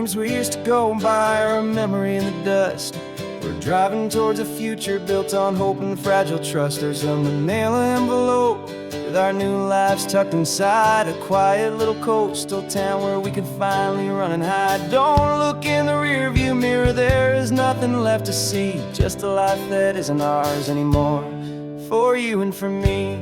dreams we used to go by are a memory in the dust. We're driving towards a future built on hope and fragile trust. There's a manila envelope with our new lives tucked inside, a quiet little coastal town where we can finally run and hide. Don't look in the rearview mirror, there is nothing left to see, just a life that isn't ours anymore, for you and for me.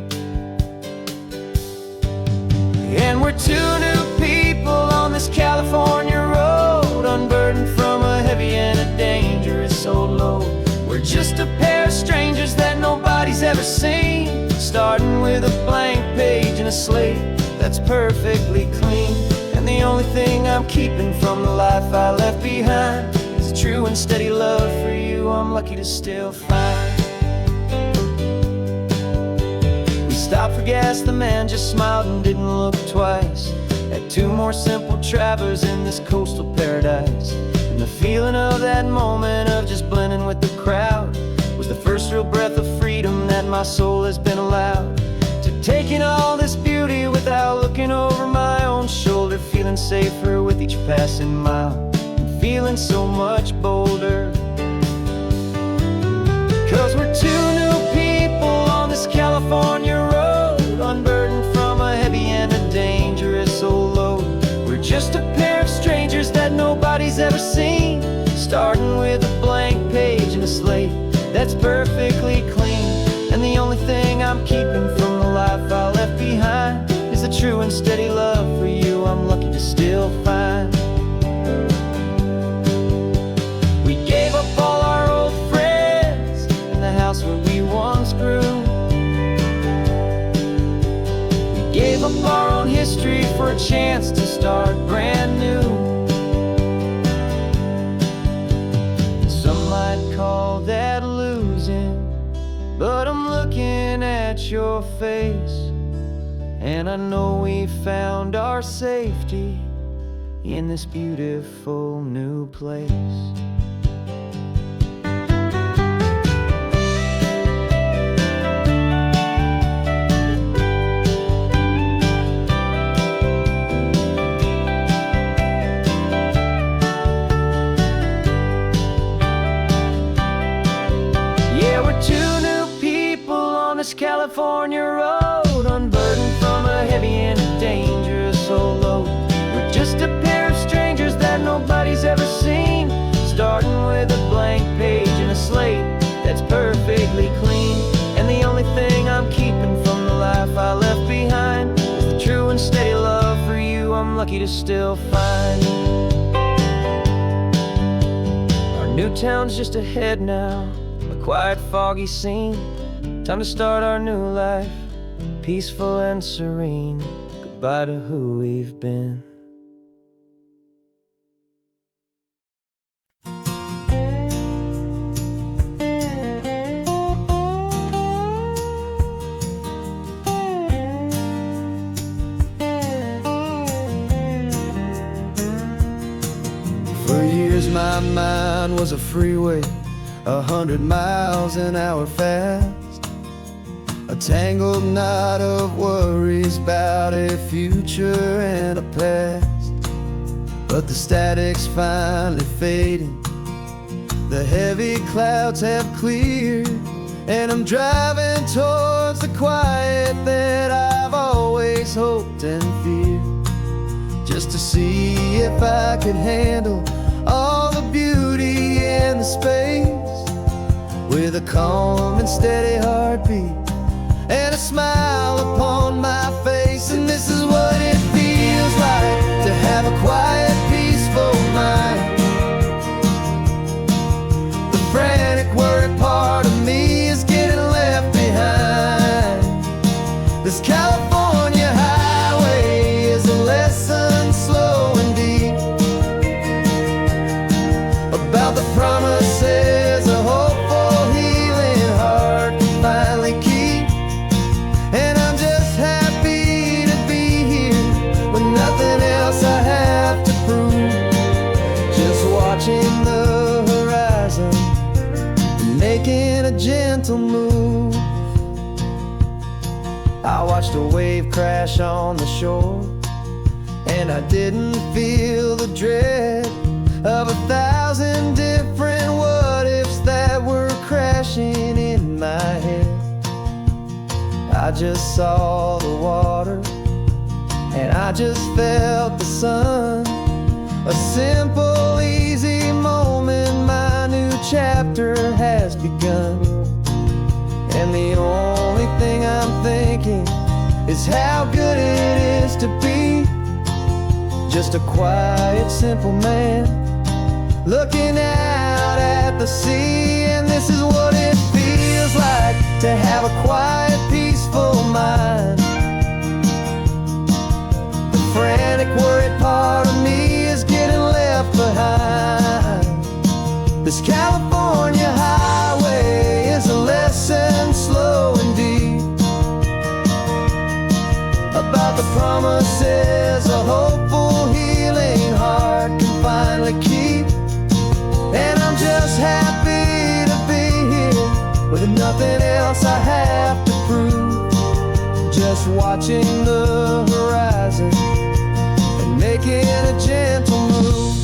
And we're two new people on this California road, unburdened from a heavy and a dangerous old load. We're just a pair of strangers that nobody's ever seen, starting with a blank page and a slate that's perfectly clean. And the only thing I'm keeping from the life I left behind is a true and steady love for you I'm lucky to still find. We stopped for gas, the man just smiled and didn't look twice. Had two more simple travelers in this coastal paradise. And the feeling of that moment of just blending with the crowd was the first real breath of freedom that my soul has been allowed to take in all this beauty without looking over my own shoulder, feeling safer with each passing mile and feeling so much bolder. Cause we're two new people on this California road, unburdened from a heavy and a dangerous old load. We're just a pair of strangers that nobody's ever seen, starting with a blank page and a slate that's perfectly clean. And the only thing I'm keeping from the life I left behind is a true and steady love for you I'm lucky to still find. We gave up all our old friends and the house where we once grew. We gave up our own history for a chance to start brand new. Some might call that losing, but I'm looking at your face, and I know we found our safety in this beautiful new place. California road, unburdened from a heavy and a dangerous old load. We're just a pair of strangers that nobody's ever seen, starting with a blank page and a slate that's perfectly clean. And the only thing I'm keeping from the life I left behind is the true and steady love for you I'm lucky to still find. Our new town's just ahead now, a quiet foggy scene. Time to start our new life, peaceful and serene. Goodbye to who we've been. For years my mind was a freeway, 100 miles an hour fast, a tangled knot of worries about a future and a past. But the static's finally fading, the heavy clouds have cleared, and I'm driving towards the quiet that I've always hoped and feared, just to see if I could handle all the beauty and the space, with a calm and steady heartbeat and a smile upon my face. And this is what it feels like to have a quiet, peaceful mind. The frantic, worried part of me is getting left behind. This California highway is a lesson slow and deep about the promises a hopeful, healing heart can finally keep. And I'm just happy to be here with nothing else I have to prove, just watching the horizon and making a gentle move. I watched a wave crash on the shore, and I didn't feel the dread of 1,000 different what ifs that were crashing in my head. I just saw the water and I just felt the sun. A simple, easy moment, my new chapter has begun. And the only thing I'm thinking is how good it is to be just a quiet, simple man looking out at the sea. And this is what it feels like to have a quiet, peaceful mind. The frantic, worried part of me is getting left behind. This California highway is a lesson slow and deep about the promises a hopeful, healing heart can finally keep. And I'm just happy to be here with nothing else I have to prove, just watching the horizon and making a gentle move.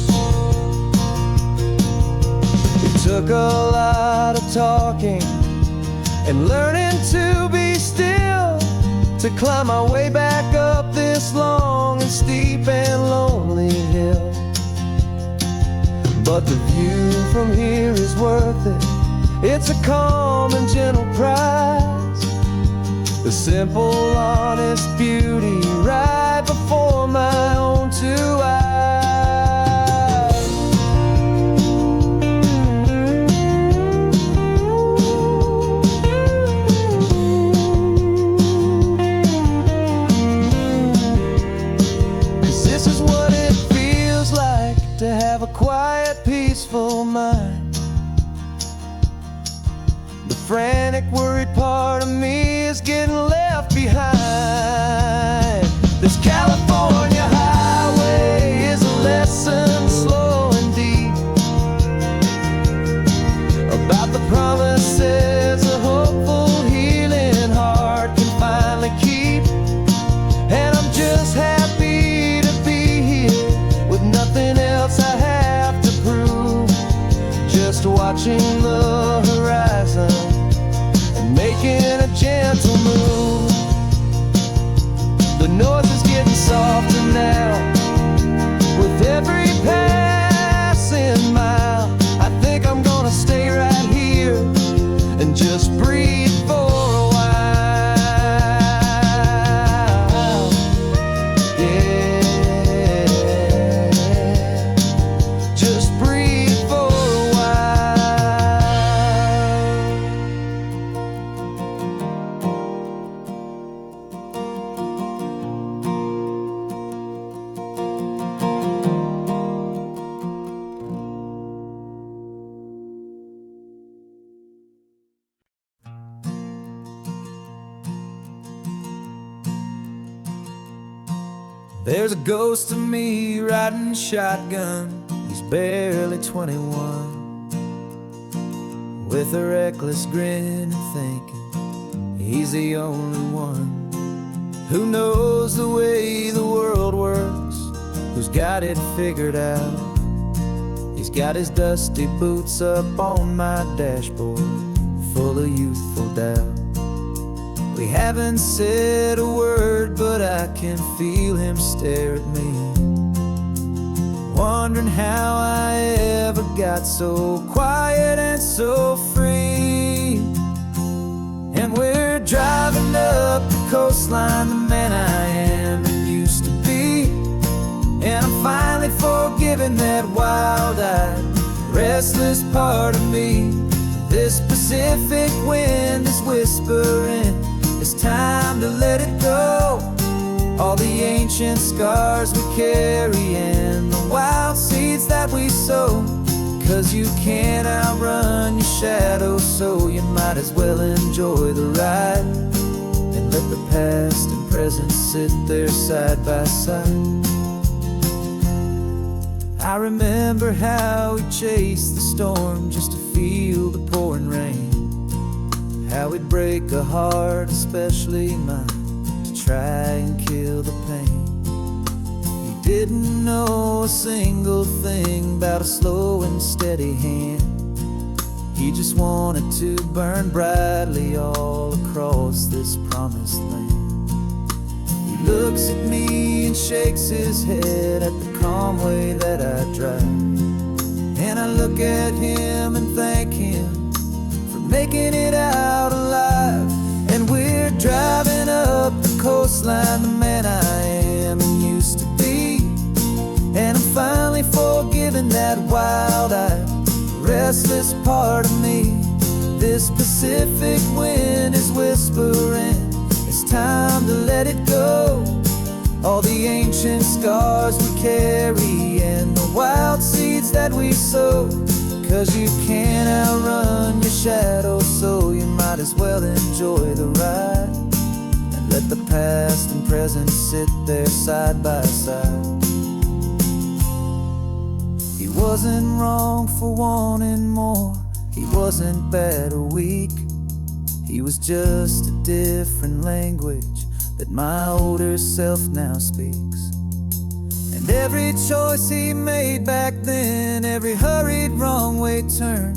It took a lot of talking and learning to be still to climb my way back up this long and steep and lonely hill. But the view from here is worth it. It's a calm and gentle prize, the simple, honest beauty right before my own two eyes. 'Cause this is what it feels like to have a quiet, peaceful mind. The frantic, worried part of me is getting left behind. This California highway is a lesson slow and deep about the promises a hopeful, healing heart can finally keep. And I'm just happy to be here with nothing else I have to prove, just watching the horizon and making a gentle move. The noise is getting softer now with every passing mile. I think I'm gonna stay right here and just breathe for a while. Yeah, just breathe for a while. There's a ghost of me riding shotgun. He's barely 21, with a reckless grin and thinking he's the only one who knows the way the world works, who's got it figured out. He's got his dusty boots up on my dashboard, full of youthful doubt. We haven't said a word, but I can feel him stare at me, wondering how I ever got so quiet and so free. And we're driving up the coastline, the man I am and used to be. And I'm finally forgiving that wild-eyed, restless part of me. This Pacific wind is whispering, it's time to let it go. All the ancient scars we carry and the wild seeds that we sow. 'Cause you can't outrun your shadow, so you might as well enjoy the ride and let the past and present sit there side by side. I remember how we chased the storm just to feel the pouring rain, how we'd break a heart, especially mine, to try and kill the pain. You Didn't know a single thing about a slow and steady hand. He just wanted to burn brightly all across this promised land. He looks at me and shakes his head at the calm way that I drive. And I look at him and thank him for making it out alive. And we're driving up the coastline, the man I am and used to be. And I'm finally forgiving that wild-eyed, restless part of me. This Pacific wind is whispering, it's time to let it go. All the ancient scars we carry and the wild seeds that we sow. 'Cause you can't outrun your shadow, so you might as well enjoy the ride. And let the past and present sit there side by side. He wasn't wrong for wanting more. He wasn't bad or weak. He was just a different language that my older self now speaks. And every choice he made back then, every hurried wrong way turn,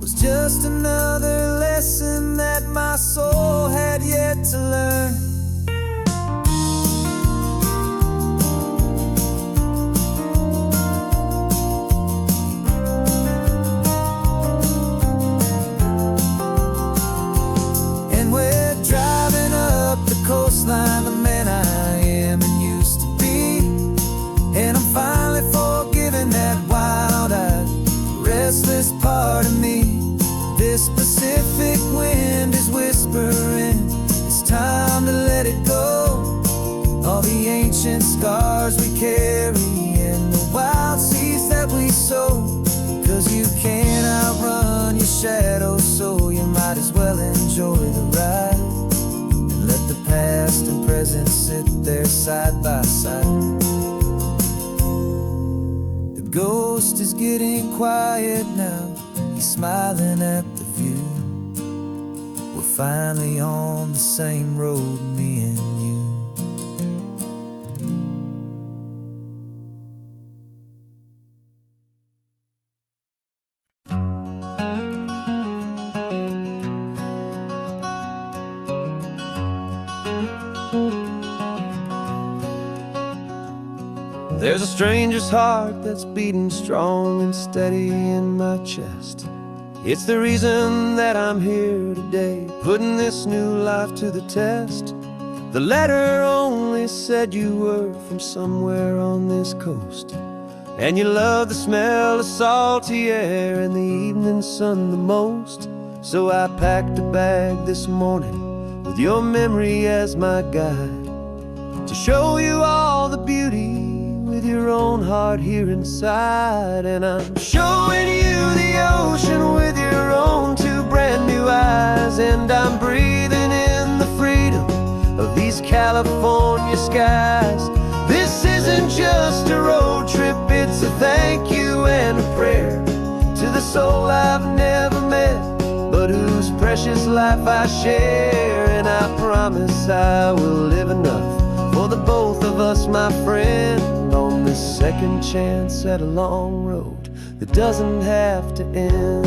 was just another lesson that my soul had yet to learn. Coastline, the man I am and used to be. And I'm finally forgiving that wild-eyed, restless part of me. This Pacific wind is whispering, it's time to let it go. All the ancient scars we carry and the wild seeds that we sow. 'Cause you can't outrun your shadow, so you might as well enjoy the ride. Let the past and present sit there side by side. The ghost is getting quiet now. He's smiling at the view. We're finally on the same road, me and you. There's a stranger's heart that's beating strong and steady in my chest. It's the reason that I'm here today, putting this new life to the test. The letter only said you were from somewhere on this coast, and you love the smell of salty air and the evening sun the most. So I packed a bag this morning with your memory as my guide, to show you all the beauty with your own heart here inside. And I'm showing you the ocean with your own two brand new eyes. And I'm breathing in the freedom of these California skies. This isn't just a road trip, it's a thank you and a prayer to the soul I've never met, but whose precious life I share. And I promise I will live enough for the both of us, my friend, on this second chance at a long road that doesn't have to end.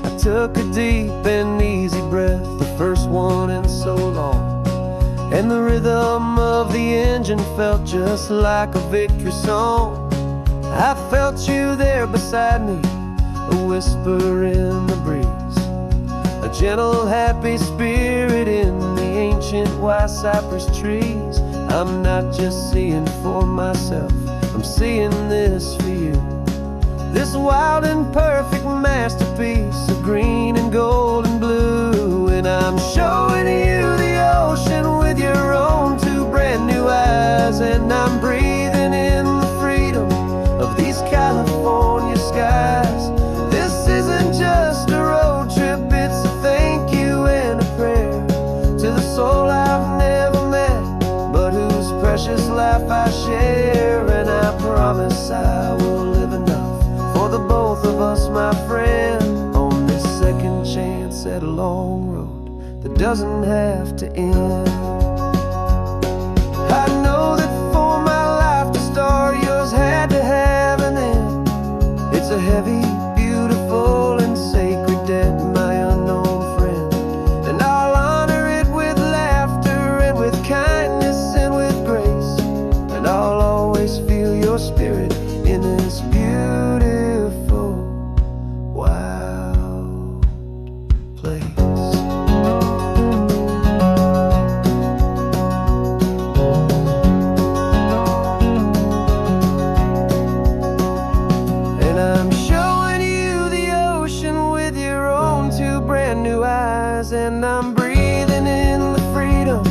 I took a deep and easy breath, the first one in so long, and the rhythm of the engine felt just like a victory song. I felt you there beside me, a whisper in the breeze, a gentle happy spirit in the ancient white cypress trees. I'm not just seeing for myself, I'm seeing this for you. This wild and perfect masterpiece of green and gold and blue. And I'm showing you the ocean with your own two brand new eyes. And I'm breathing in the freedom of these California skies. This isn't just a road trip, it's a thank you and a prayer to the soul I've never met, but whose precious life I share. And I promise I will live enough for the both of us, my friend, on this second chance at a long road that doesn't have to end. I know heavy, beautiful, and sacred debt, my unknown friend. And I'll honor it with laughter and with kindness and with grace. And I'll always feel your spirit in this beautiful, wild place. And I'm breathing in the freedom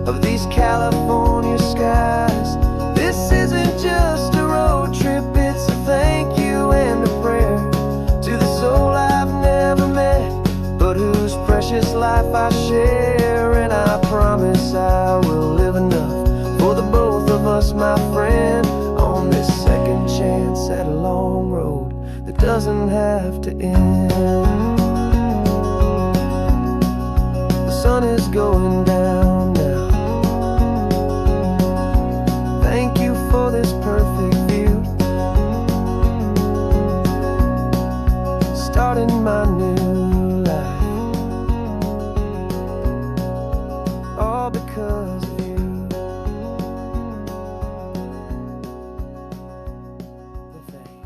of these California skies. This isn't just a road trip, it's a thank you and a prayer to the soul I've never met, but whose precious life I share. And I promise I will live enough for the both of us, my friend, on this second chance at a long road that doesn't have to end. The sun is going down now. Thank you for this perfect view, starting my new life, all because of you. Thank you.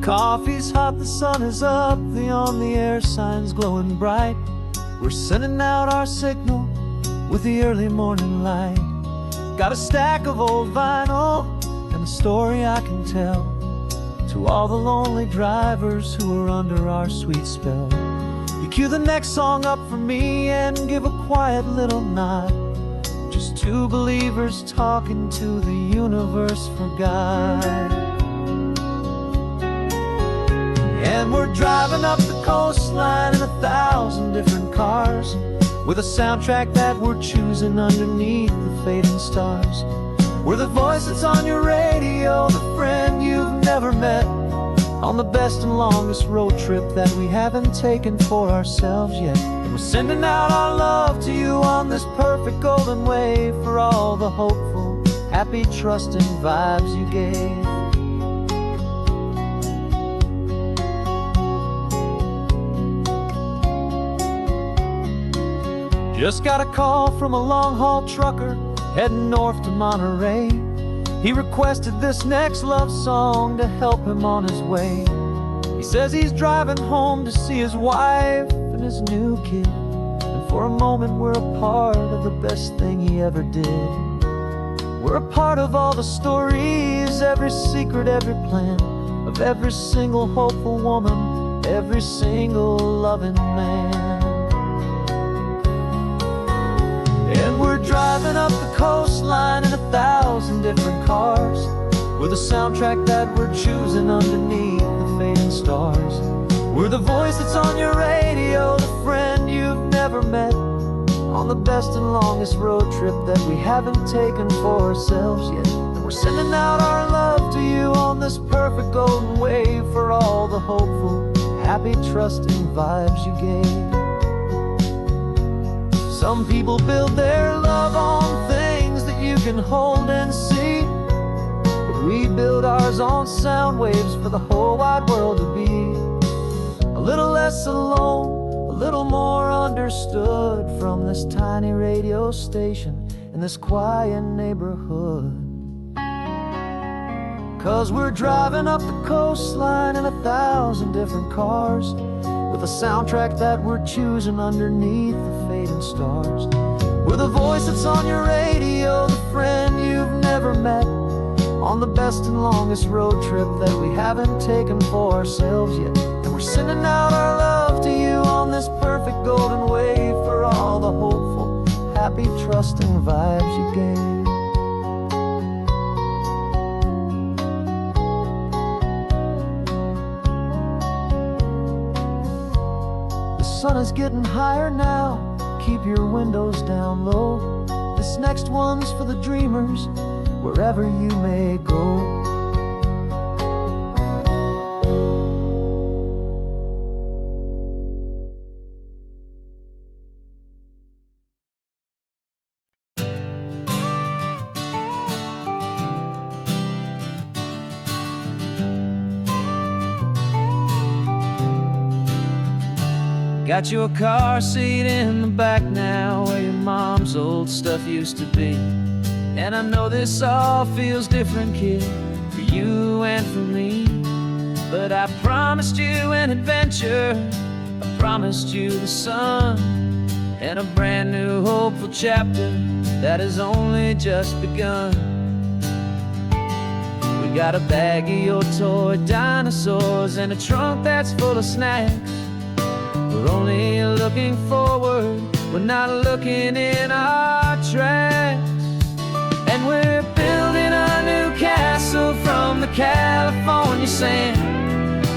Coffee's hot, the sun is up, the on-the-air sign's glowing bright. We're sending out our signal with the early morning light. Got a stack of old vinyl and a story I can tell to all the lonely drivers who are under our sweet spell. You cue the next song up for me and give a quiet little nod. Just two believers talking to the universe for God. And we're driving up the coastline in 1,000 different cars, with a soundtrack that we're choosing underneath the fading stars. We're the voice that's on your radio, the friend you've never met, on the best and longest road trip that we haven't taken for ourselves yet. And we're sending out our love to you on this perfect golden wave for all the hopeful, happy, trusting vibes you gave. Just got a call from a long-haul trucker heading north to Monterey. He requested this next love song to help him on his way. He says he's driving home to see his wife and his new kid, and for a moment we're a part of the best thing he ever did. We're a part of all the stories, every secret, every plan, of every single hopeful woman, every single loving man. And we're driving up the coastline in 1,000 different cars, with a soundtrack that we're choosing underneath the fading stars. We're the voice that's on your radio, the friend you've never met, on the best and longest road trip that we haven't taken for ourselves yet. And we're sending out our love to you on this perfect golden wave for all the hopeful, happy, trusting vibes you gave. Some people build their love on things that you can hold and see, but we build ours on sound waves for the whole wide world to be a little less alone, a little more understood from this tiny radio station in this quiet neighborhood. 'Cause we're driving up the coastline in 1,000 different cars, with a soundtrack that we're choosing underneath the fading stars. We're the voice that's on your radio, the friend you've never met, on the best and longest road trip that we haven't taken for ourselves yet. And we're sending out our love to you on this perfect golden wave for all the hopeful, happy, trusting vibes you gave. The sun is getting higher now, keep your windows down low. This next one's for the dreamers wherever you may go. Got your car seat in the back now, where your mom's old stuff used to be. And I know this all feels different, kid, for you and for me. But I promised you an adventure, I promised you the sun, and a brand new hopeful chapter that has only just begun. We got a bag of your toy dinosaurs and a trunk that's full of snacks. We're only looking forward, we're not looking in our tracks. And we're building a new castle from the California sand,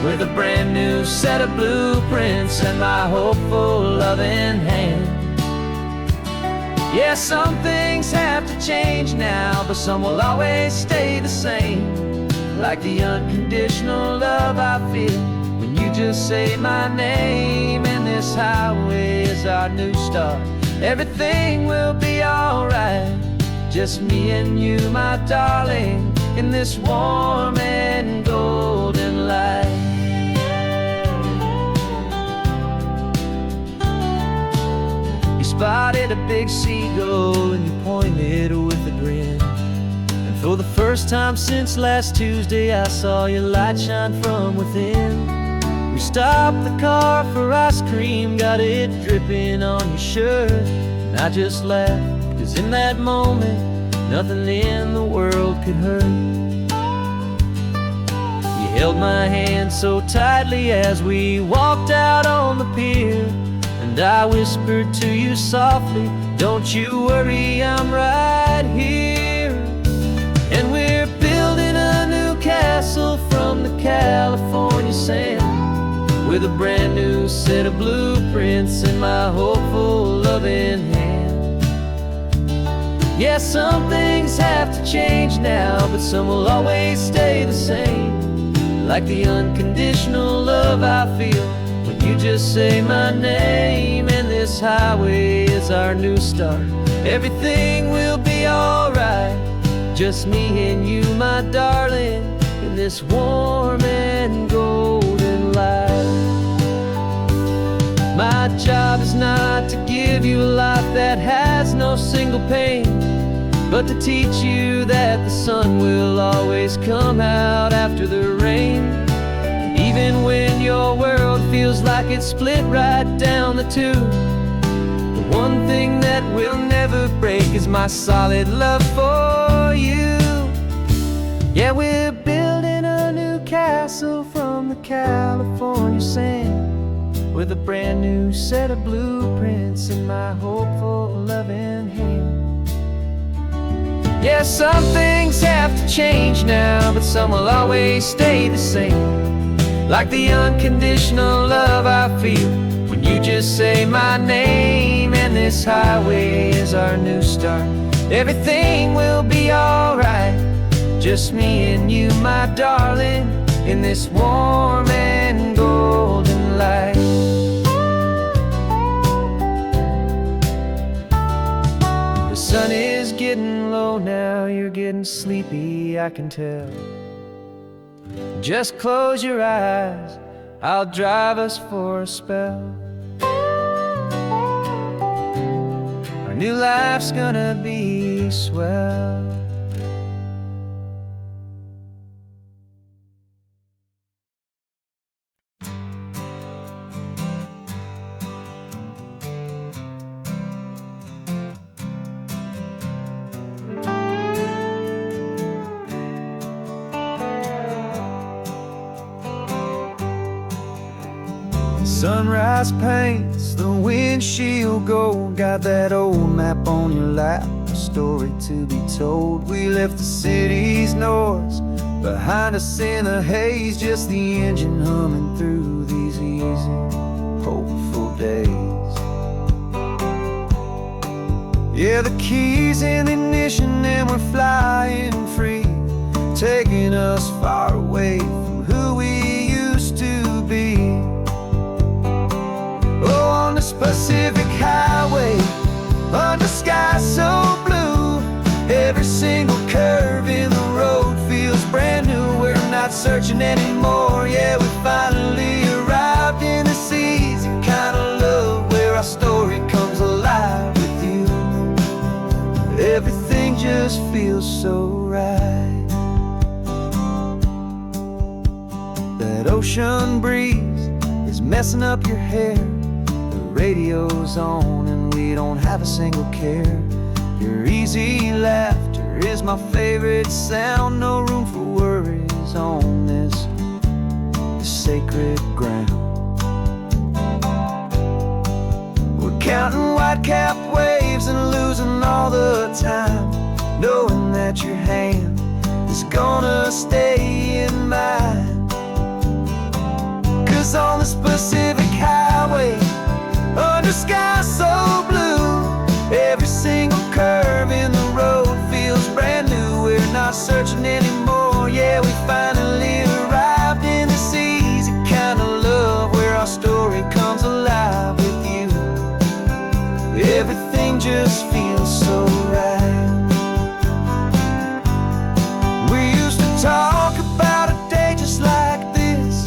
with a brand new set of blueprints and my hopeful loving hand. Yeah, some things have to change now, but some will always stay the same. Like the unconditional love I feel when you just say my name. And this highway is our new start, everything will be alright. Just me and you, my darling, in this warm and golden light. You spotted a big seagull and you pointed with a grin. And for the first time since last Tuesday, I saw your light shine from within. We stopped the car for ice cream, got it dripping on your shirt. And I just laughed, 'cause in that moment, nothing in the world could hurt. You held my hand so tightly as we walked out on the pier, and I whispered to you softly, don't you worry, I'm right here. And we're building a new castle from the California sand, with a brand new set of blueprints in my hopeful loving hand. Yeah, some things have to change now, but some will always stay the same. Like the unconditional love I feel when you just say my name. And this highway is our new start, everything will be alright. Just me and you, my darling, in this warm and golden light. My job is not to give you a life that has no single pain, but to teach you that the sun will always come out after the rain. Even when your world feels like it's split right down the two, the one thing that will never break is my solid love for you. Yeah, we're building a new castle from the California sand, with a brand new set of blueprints in my hopeful loving hand. Yeah, some things have to change now, but some will always stay the same. Like the unconditional love I feel when you just say my name. And this highway is our new start, everything will be alright. Just me and you, my darling, in this warm and golden light. The sun is getting low now, you're getting sleepy, I can tell. Just close your eyes, I'll drive us for a spell. Our new life's gonna be swell. Sunrise paints the windshield gold, got that old map on your lap, a story to be told. We left the city's noise behind us in the haze, just the engine humming through these easy, hopeful days. Yeah, the key's in the ignition and we're flying free, taking us far away from who we used to be. Oh, on this Pacific highway, under skies so blue, every single curve in the road feels brand new. We're not searching anymore, yeah, we finally arrived in this easy kind of love where our story comes alive with you. Everything just feels so right. That ocean breeze is messing up your hair, the radio's on and we don't have a single care. Your easy laughter is my favorite sound, no room for worries on this sacred ground. We're counting white-capped waves and losing all the time, knowing that your hand is gonna stay in mine. 'Cause on this Pacific highway, under skies so blue, every single curve in the road feels brand new. We're not searching anymore, yeah, we finally arrived in this easy kind of love where our story comes alive with you. Everything just feels so right. We used to talk about a day just like this,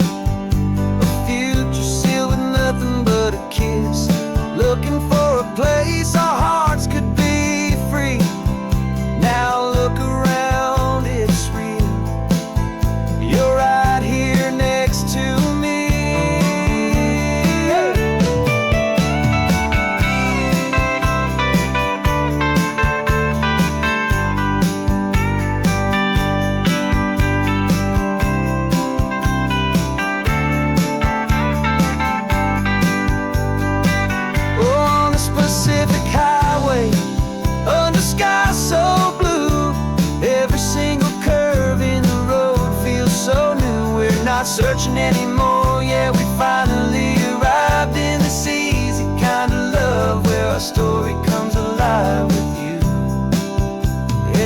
a future sealed with nothing but a kiss, looking for a place our hearts could be free. Now look around, it's real. You're right here next to me. On the Pacific highway, under skies so blue, every single curve in the road feels so new. We're not searching anymore, yeah, we finally arrived in this easy kind of love where our story comes alive with you.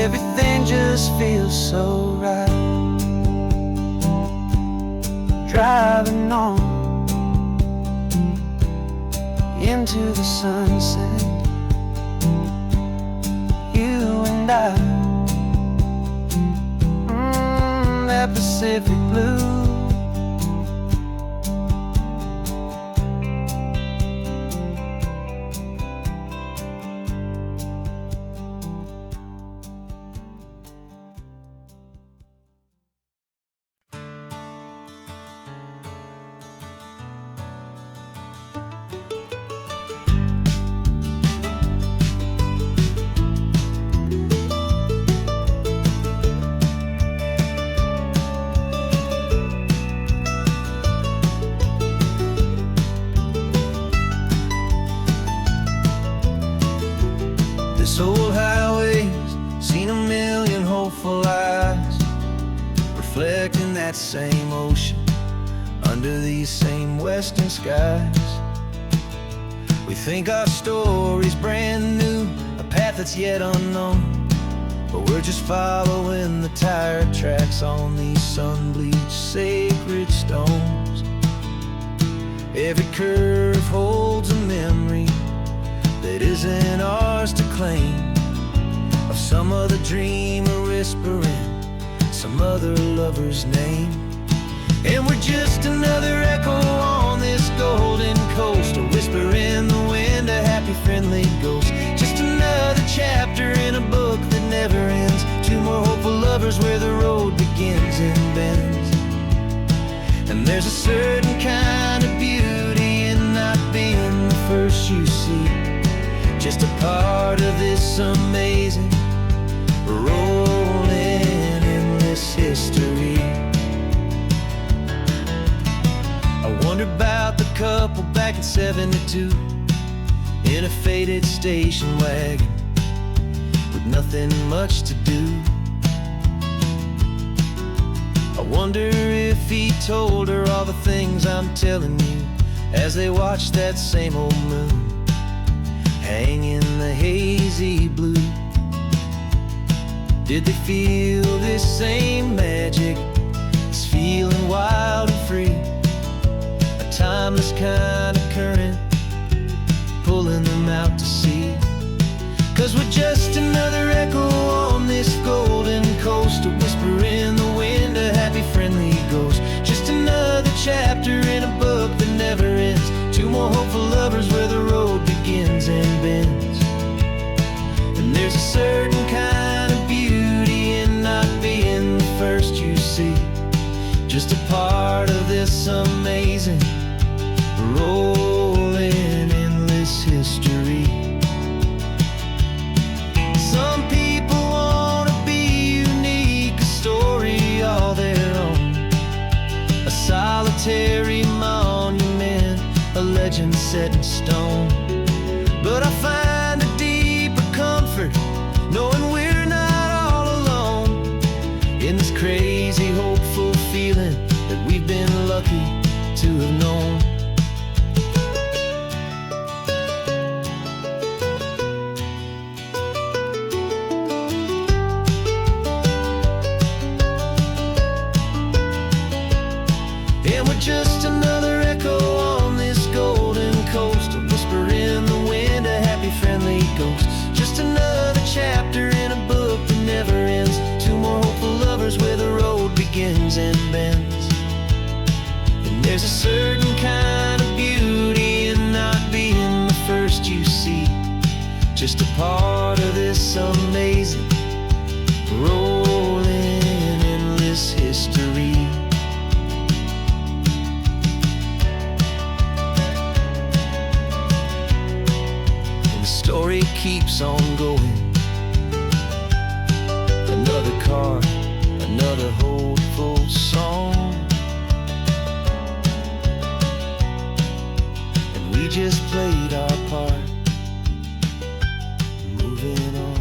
Everything just feels so right. Driving on into the sunset, you and I, that Pacific blue. This old highway's seen a million hopeful eyes, reflecting that same ocean under these same western skies. We think our story's brand new, a path that's yet unknown, but we're just following the tire tracks on these sun-bleached sacred stones. Every curve holds a memory that isn't ours to claim, of some other dreamer whispering some other lover's name. And we're just another echo on this golden coast, a whisper in the wind, a happy friendly ghost. Just another chapter in a book that never ends, two more hopeful lovers where the road begins and bends. And there's a certain kind of beauty in not being the first you see, just a part of this amazing rolling endless history. I wonder about the couple back in '72 in a faded station wagon with nothing much to do. I wonder if he told her all the things I'm telling you as they watched that same old moon hang in the hazy blue. Did they feel this same magic, this feeling wild and free? A timeless kind of current pulling them out to sea. 'Cause we're just another echo on this golden coast, a whisper in the wind, a happy friendly ghost. Just another chapter in a book that never ends. Two more hopeful lovers where the road begins and bends. And there's a certain kind of beauty in not being the first you see. Just a part of this amazing rolling endless history. Some people want to be unique, a story all their own, a solitary monument, a legend set in stone. But I find a deeper comfort knowing we're not all alone in this crazy, hopeful feeling that we've been lucky to have known. And we're just another echo on this golden coast, a whisper in the wind, a happy friendly ghost. Just another chapter in a book that never ends. Two more hopeful lovers where the road begins and bends. And there's a certain kind of beauty in not being the first you see. Just a part of this amazing rolling endless history. Story keeps on going. Another card, another hopeful song, and we just played our part, moving on.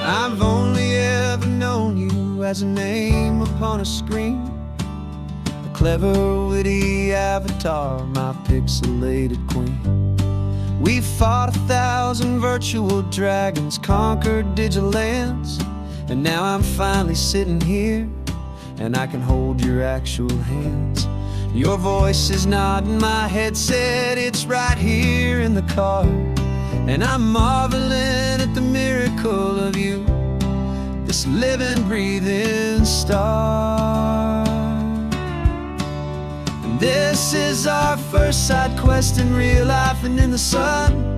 I've only ever known you as a name upon a screen, a clever, witty avatar, my pixelated queen. We fought 1,000 virtual dragons, conquered digital lands, and now I'm finally sitting here, and I can hold your actual hands. Your voice is not in my headset, it's right here in the car. And I'm marveling at the miracle of you, this living, breathing star. And this is our first side quest in real life and in the sun.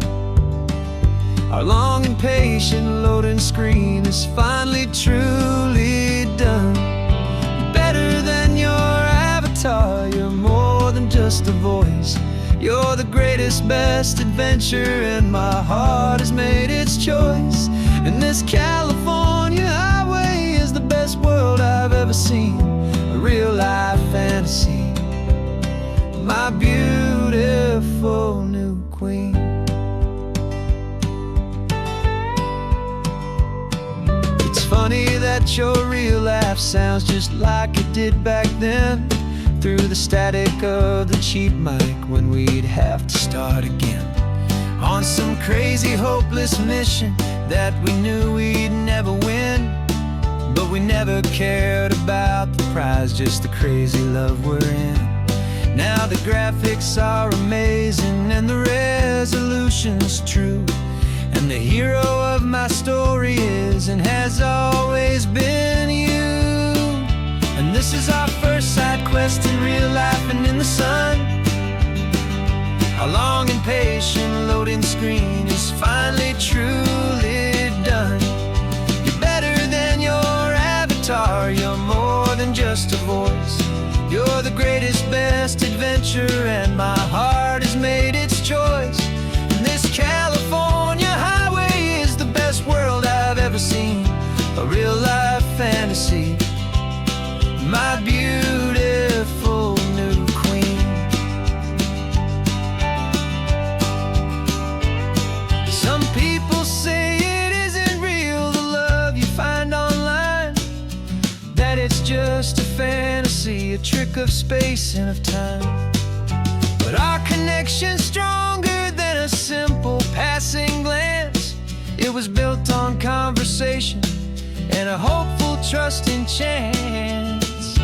Our long and patient loading screen is finally truly done. Better than your avatar, you're more than just a voice. You're the greatest, best adventure, and my heart has made its choice. And this California highway is the best world I've ever seen, a real-life fantasy, my beautiful new queen. It's funny that your real life sounds just like it did back then, through the static of the cheap mic when we'd have to start again, on some crazy hopeless mission that we knew we'd never win. But we never cared about the prize, just the crazy love we're in. Now the graphics are amazing and the resolution's true, and the hero of my story is and has always been you. And this is our first side quest in real life and in the sun. Our long and patient loading screen is finally truly done. You're better than your avatar, you're more than just a voice. You're the greatest, best adventure, and my heart has made its choice. And this California highway is the best world I've ever seen, a real-life fantasy, my beautiful new queen. fantasy, a trick of space and of time. But our connection's stronger than a simple passing glance. It was built on conversation and a hopeful, trusting chance.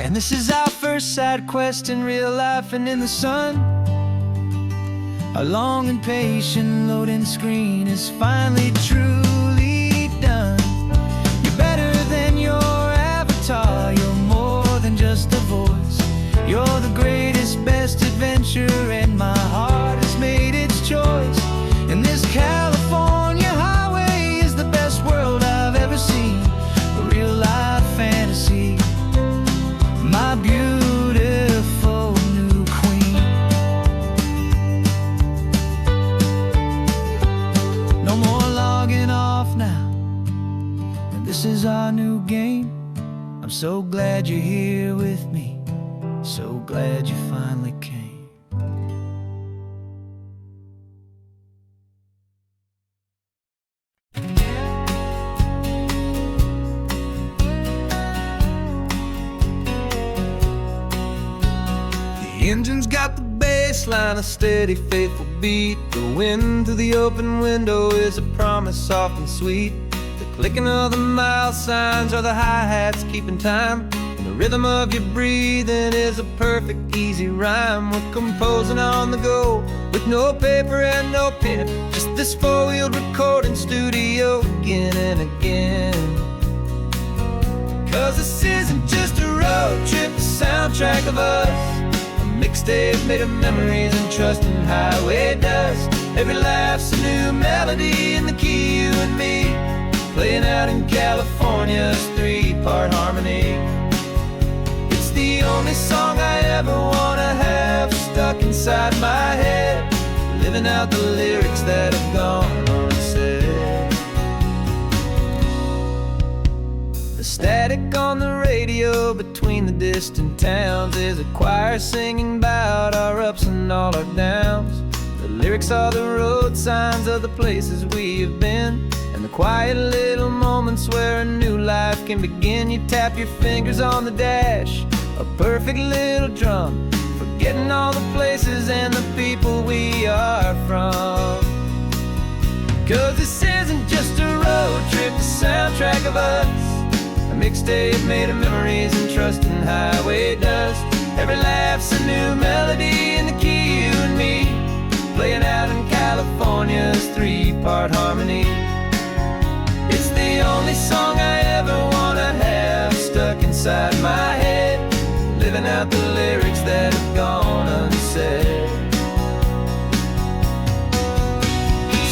And this is our first side quest in real life and in the sun. Our long and patient loading screen is finally truly done. You're better than your avatar, you're more than just a voice. You're the greatest, best adventure, and my heart has made its choice. And this California highway is the best world I've ever seen. A real life fantasy, my beautiful new queen. No more logging off now, and this is our new game. I'm so glad you're here with me, so glad you finally came. The engine's got the bass line, a steady, faithful beat. The wind through the open window is a promise soft and sweet. The clicking of the mile signs are the hi-hats keeping time. And the rhythm of your breathing is a perfect, easy rhyme. We're composing on the go with no paper and no pen, just this four-wheeled recording studio again and again. 'Cause this isn't just a road trip, the soundtrack of us. Mixtape made of memories and trust in highway dust. Every laugh's a new melody in the key, you and me, playing out in California's three-part harmony. It's the only song I ever wanna have stuck inside my head, living out the lyrics that have gone unsaid. The static on the radio between the distant towns is a choir singing about our ups and all our downs. The lyrics are the road signs of the places we have been, and the quiet little moments where a new life can begin. You tap your fingers on the dash, a perfect little drum, forgetting all the places and the people we are from. 'Cause this isn't just a road trip, the soundtrack of us. Mixtape made of memories and trust in highway dust. Every laugh's a new melody in the key, you and me, playing out in California's three-part harmony. It's the only song I ever wanna have stuck inside my head, living out the lyrics that have gone unsaid.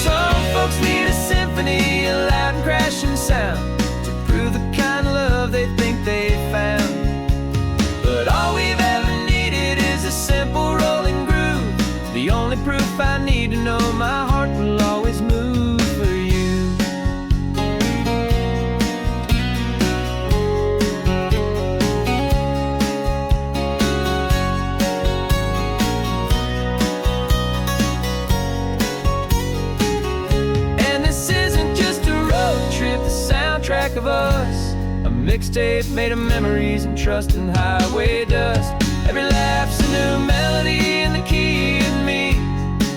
Some folks need a symphony, a loud and crashing sound, the kind of love they think they found. But all we've ever needed is a simple rolling groove, the only proof I need to know my heart will always move for you. And this isn't just a road trip, the soundtrack of us. A mixtape made of memories and trust in highway dust. Every laugh's a new melody in the key and me,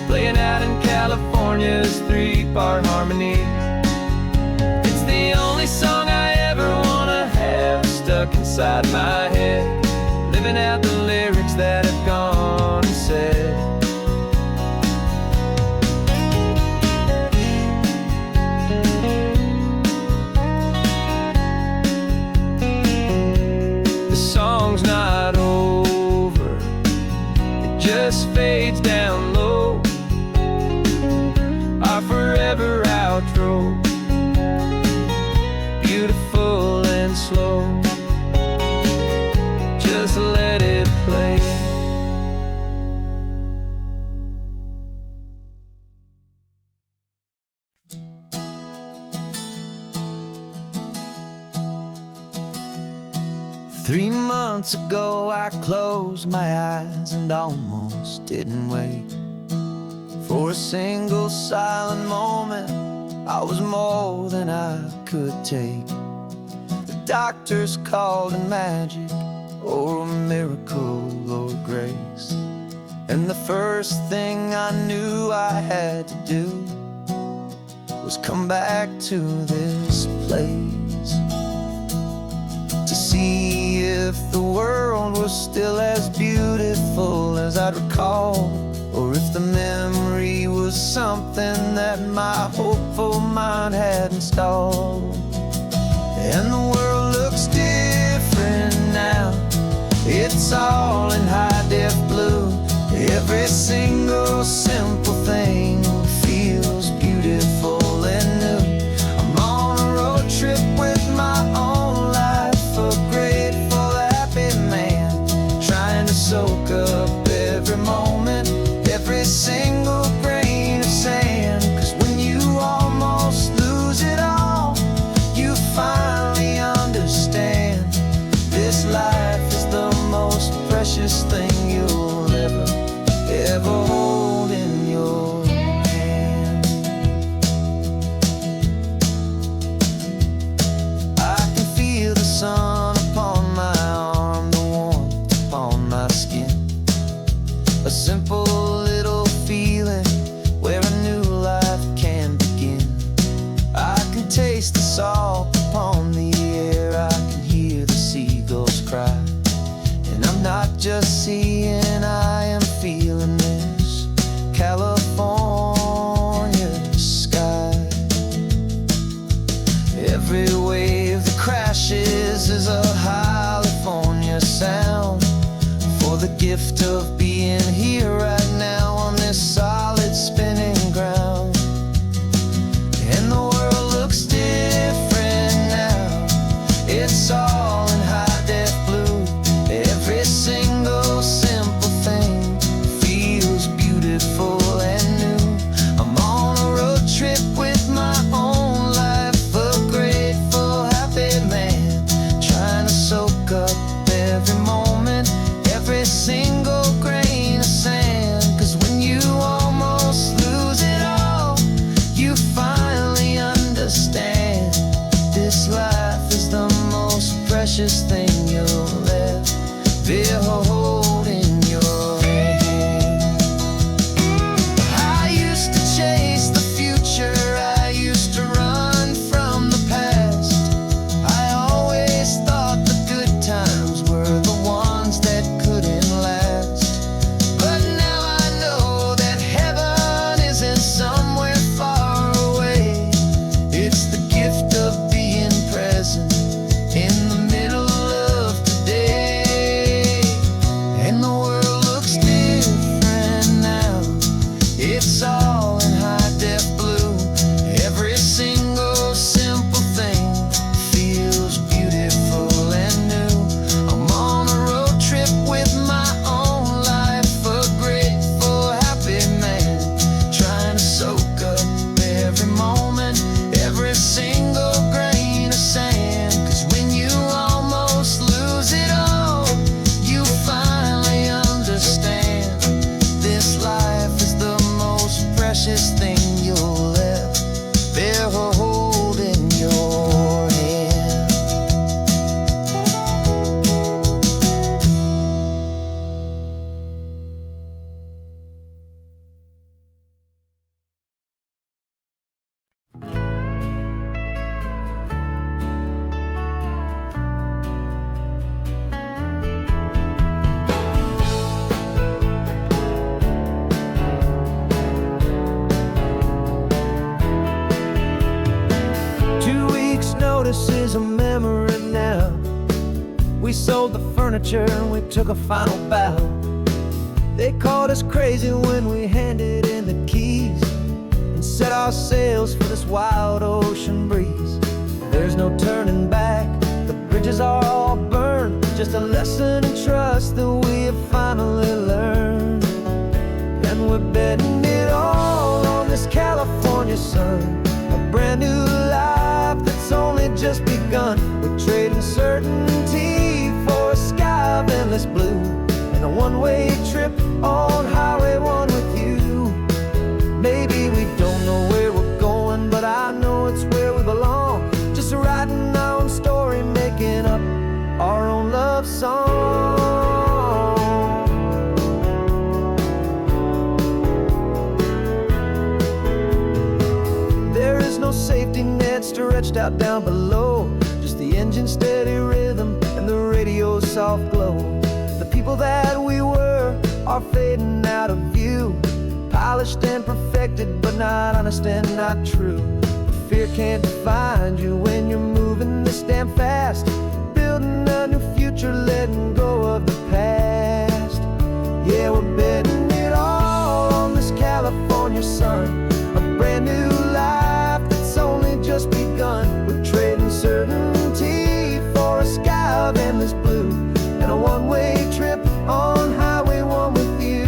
playing out in California's three-part harmony. It's the only song I ever wanna have stuck inside my head, living out the lyrics that have gone unsaid. Song's not over, it just fades down low, our forever outro, beautiful and slow, just let it play. Three months ago I closed my eyes and almost didn't wake. For a single silent moment I was more than I could take. The doctors called it magic, or a miracle, or grace. And the first thing I knew I had to do was come back to this place, to see if the world was still as beautiful as I'd recall, or if the memory was something that my hopeful mind had installed. And the world looks different now, it's all in high-def blue. Every single simple thing feels beautiful and new. I'm on a road trip with my own life, a grateful, happy man, trying to soak up every moment, every single grain of sand. 'Cause when you almost lose it all, you finally understand this life is the most precious thing you'll ever hold in your hand. I can feel the sun upon my arm, the warmth upon my skin, a simple little feeling where a new life can begin. I can taste the salt upon the air, I can hear the seagulls cry, and I'm not just seeing, I am feeling this California sky. Every wave that crashes is a California sound, for the gift of being here right now on this solid spinning ground. And the world looks different now, it's all in high-def blue. Every single simple thing feels beautiful and new. I'm on a road trip with my own life, a grateful, happy man, trying to soak up every moment, every single grain of sand. 'Cause when you almost lose it all, you finally understand this life is the most precious thing you'll ever behold in your hand. I used to chase the future, I used to run from the past. I always thought the good times were the ones that couldn't last. But now I know that heaven isn't somewhere far away. It's the gift of being present in the middle of today. And the world looks different now, it's all in high-def blue. Every single simple thing feels beautiful and new. I'm on a road trip with my own life, a grateful, happy man, trying to soak up every moment, every single grain of sand. 'Cause when you almost lose it all, you finally understand this life is the most precious thing you'll ever hold in your hand. Notice is a memory now. We sold the furniture and we took a final bow. They called us crazy when we handed in the keys and set our sails for this wild ocean breeze. There's no turning back, the bridges are all burned, just a lesson in trust that we have finally learned. And we're betting it all on this California sun, a brand new life that's only just begun. We're trading certainty for a sky of endless blue, and a one-way trip on Highway 1 with you. Maybe we don't know where we're going, but I know it's where we belong. Just writing our own story, making love song. There is no safety net stretched out down below, just the engine's steady rhythm and the radio's soft glow. The people that we were are fading out of view, polished and perfected, but not honest and not true. Fear can't define you when you're moving this damn fast, building a new future, letting go of the past. Yeah, we're betting it all on this California sun, a brand new life that's only just begun. We're trading certainty for a sky of endless blue and a one-way trip on Highway 1 with you.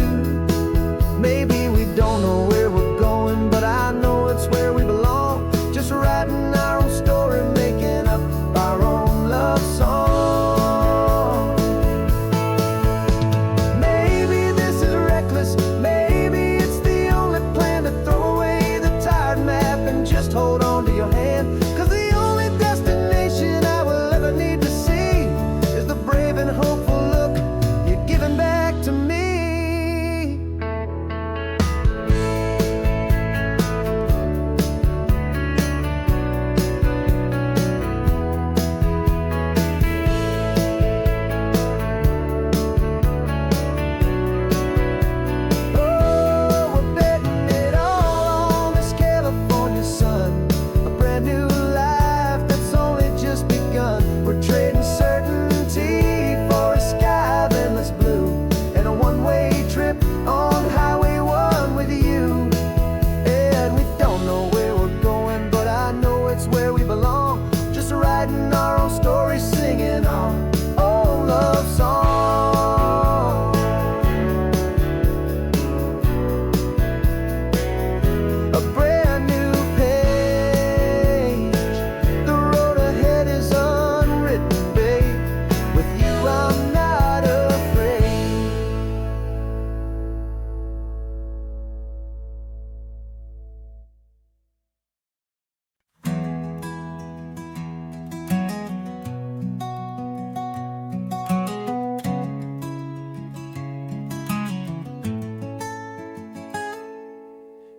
Maybe we don't know where we're going, but I know it's where we belong. Just writing our own story, making up our own love song. Maybe this is reckless, maybe it's the only plan to throw away the tired map and just hold on to your hand. 'Cause the only destination I will ever need to see is the brave and hopeful look you're giving back to me.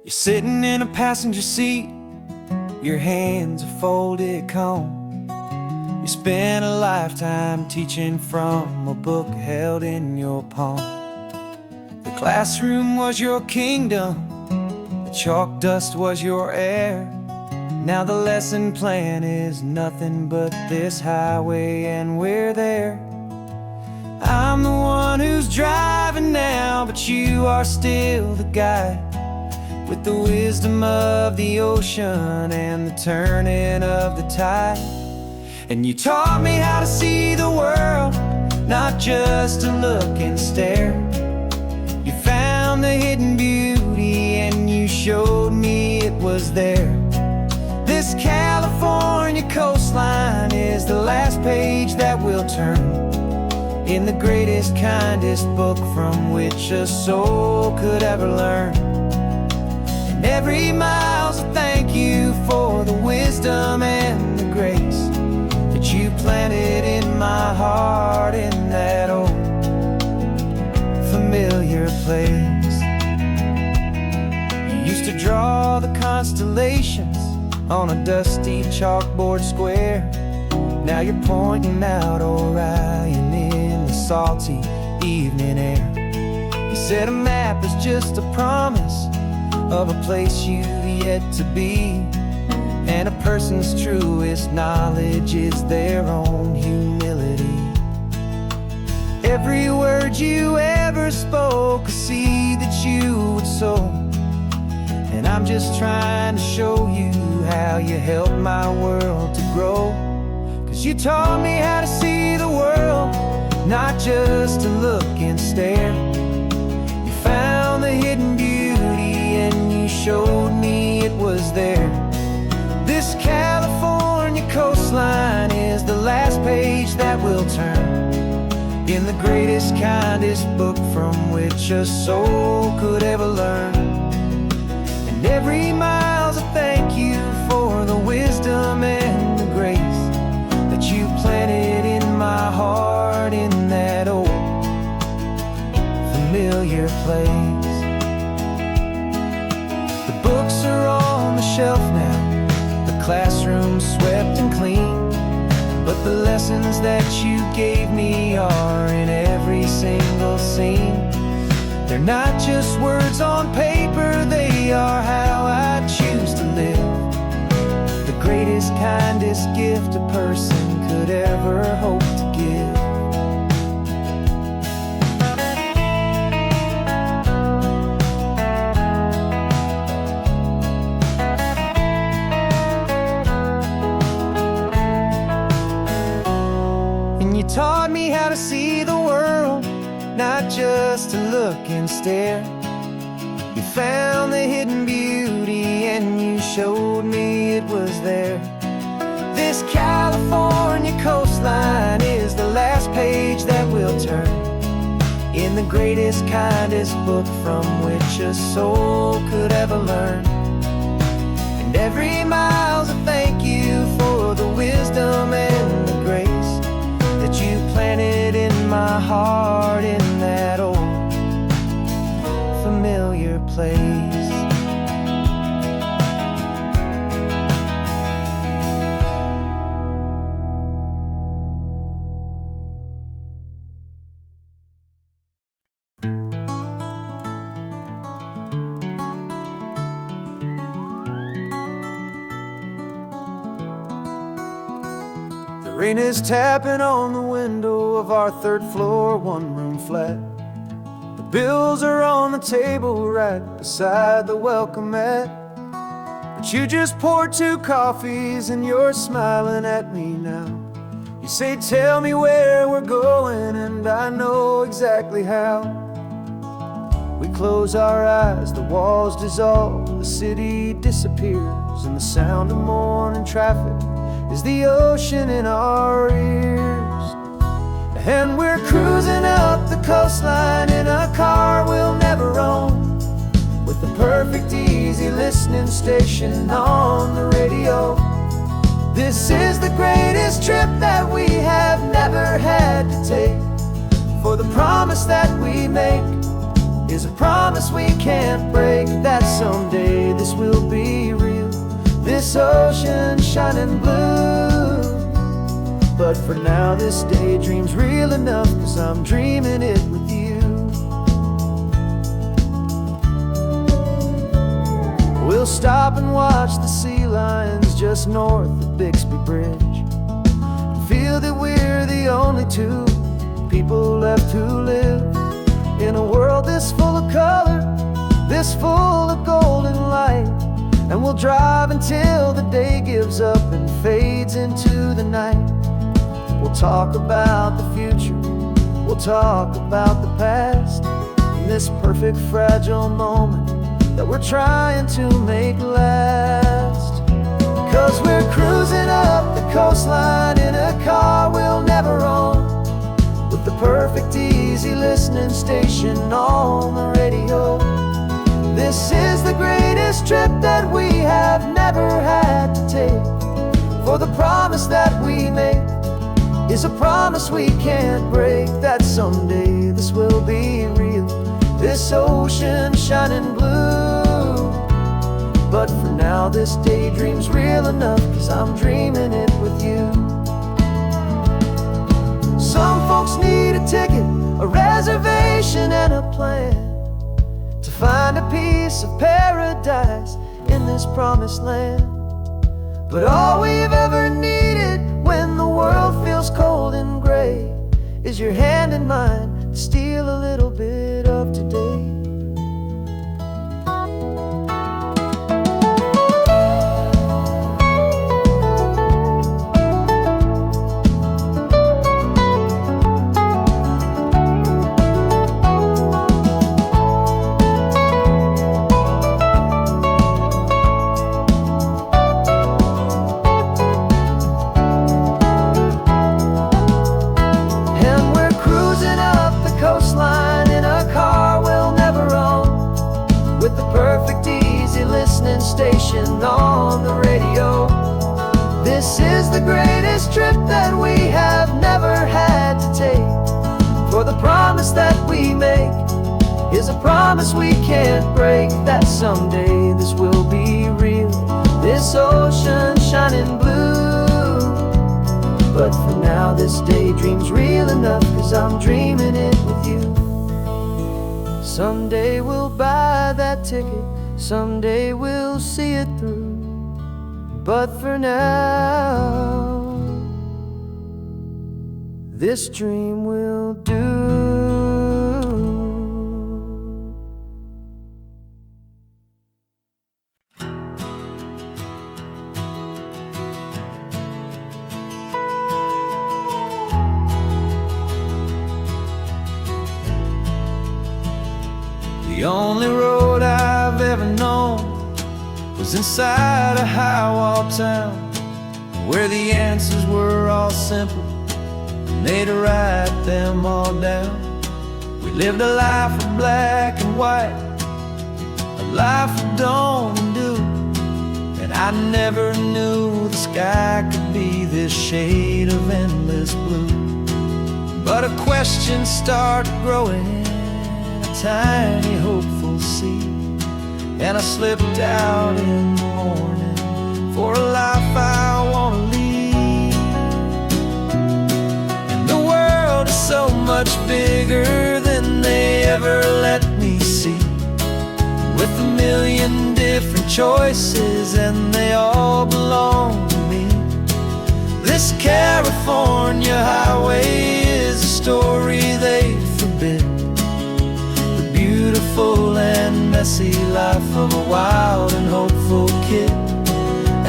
You're sitting in a passenger seat, your hands are folded calm. You spent a lifetime teaching from a book held in your palm. The classroom was your kingdom, the chalk dust was your air. Now the lesson plan is nothing but this highway and we're there. I'm the one who's driving now, but you are still the guide, with the wisdom of the ocean and the turning of the tide. And you taught me how to see the world, not just to look and stare. You found the hidden beauty and you showed me it was there. This California coastline is the last page that we'll turn in the greatest, kindest book from which a soul could ever learn. And every mile's a thank you for the wisdom and the grace that you planted in my heart in that old familiar place. You used to draw the constellations on a dusty chalkboard square. Now you're pointing out Orion in the salty evening air. You said a map is just a promise of a place you've yet to be, and a person's truest knowledge is their own humility. Every word you ever spoke, a seed that you would sow, and I'm just trying to show you how you helped my world to grow. 'Cause you taught me how to see the world, not just to look and stare. You found the hidden beauty and you showed me it was there. This California coastline is the last page that we'll turn in the greatest, kindest book from which a soul could ever learn. And every mile's a thank you for the wisdom and the grace that you planted in my heart in place. The books are on the shelf now, the classroom swept and clean, but the lessons that you gave me are in every single scene. They're not just words on paper, they are how I choose to live. The greatest, kindest gift a person could ever hope to give. And you taught me how to see the world, not just to look and stare. You found the hidden beauty and you showed me it was there. This California coastline is the last page that we'll turn in the greatest, kindest book from which a soul could ever learn. And every mile's a thank you for the wisdom and the grace that you planted in my heart in that old familiar place. The rain is tapping on the window of our third floor, one-room flat. The bills are on the table right beside the welcome mat. But you just poured 2 coffees and you're smiling at me now. You say, tell me where we're going, and I know exactly how. We close our eyes, the walls dissolve, the city disappears, and the sound of morning traffic is the ocean in our ears. And we're cruising up the coastline in a car we'll never own, with the perfect easy listening station on the radio. This is the greatest trip that we have never had to take, for the promise that we make is a promise we can't break, that someday this will be real, this ocean shining blue. But for now this daydream's real enough, 'cause I'm dreaming it with you. We'll stop and watch the sea lions just north of Bixby Bridge, and feel that we're the only 2 people left who live in a world this full of color, this full of golden light. And we'll drive until the day gives up and fades into the night. We'll talk about the future, we'll talk about the past, in this perfect fragile moment that we're trying to make last. 'Cause we're cruising up the coastline in a car we'll never own, with the perfect easy listening station on the radio. This is the greatest trip that we have never had to take, for the promise that we make is a promise we can't break, that someday this will be real, this ocean shining blue. But for now this daydream's real enough, 'cause I'm dreaming it with you. Some folks need a ticket, a reservation and a plan to find a piece of paradise in this promised land. But all we've ever needed when the world feels cold and gray is your hand in mine to steal a little bit of today. Station on the radio. This is the greatest trip that we have never had to take, for the promise that we make is There's a promise we can't break, that someday this will be real, this ocean shining blue. But for now this daydream's real enough, 'cause I'm dreaming it with you. Someday we'll buy that ticket, someday we'll see it through. But for now, this dream will do. The only road I've ever known was inside a high-wall town, where the answers were all simple, and they'd write them all down. We lived a life of black and white, a life of dawn and dew, and I never knew the sky could be this shade of endless blue. But a question started growing, a tiny hopeful seed, and I slipped out in the morning for a life I wanna lead. And the world is so much bigger than they ever let me see, with a million different choices and they all belong to me. This California highway is a story they forbid, the beautiful and messy life of a wild and hopeful kid.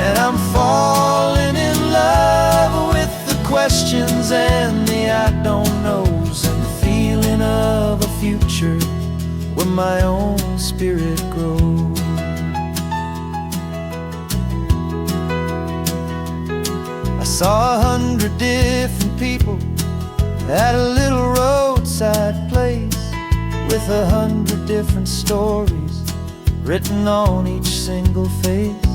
And I'm falling in love with the questions and the I don't knows, and the feeling of a future where my own spirit grows. I saw 100 different people at a little roadside place, with 100 different stories written on each single face.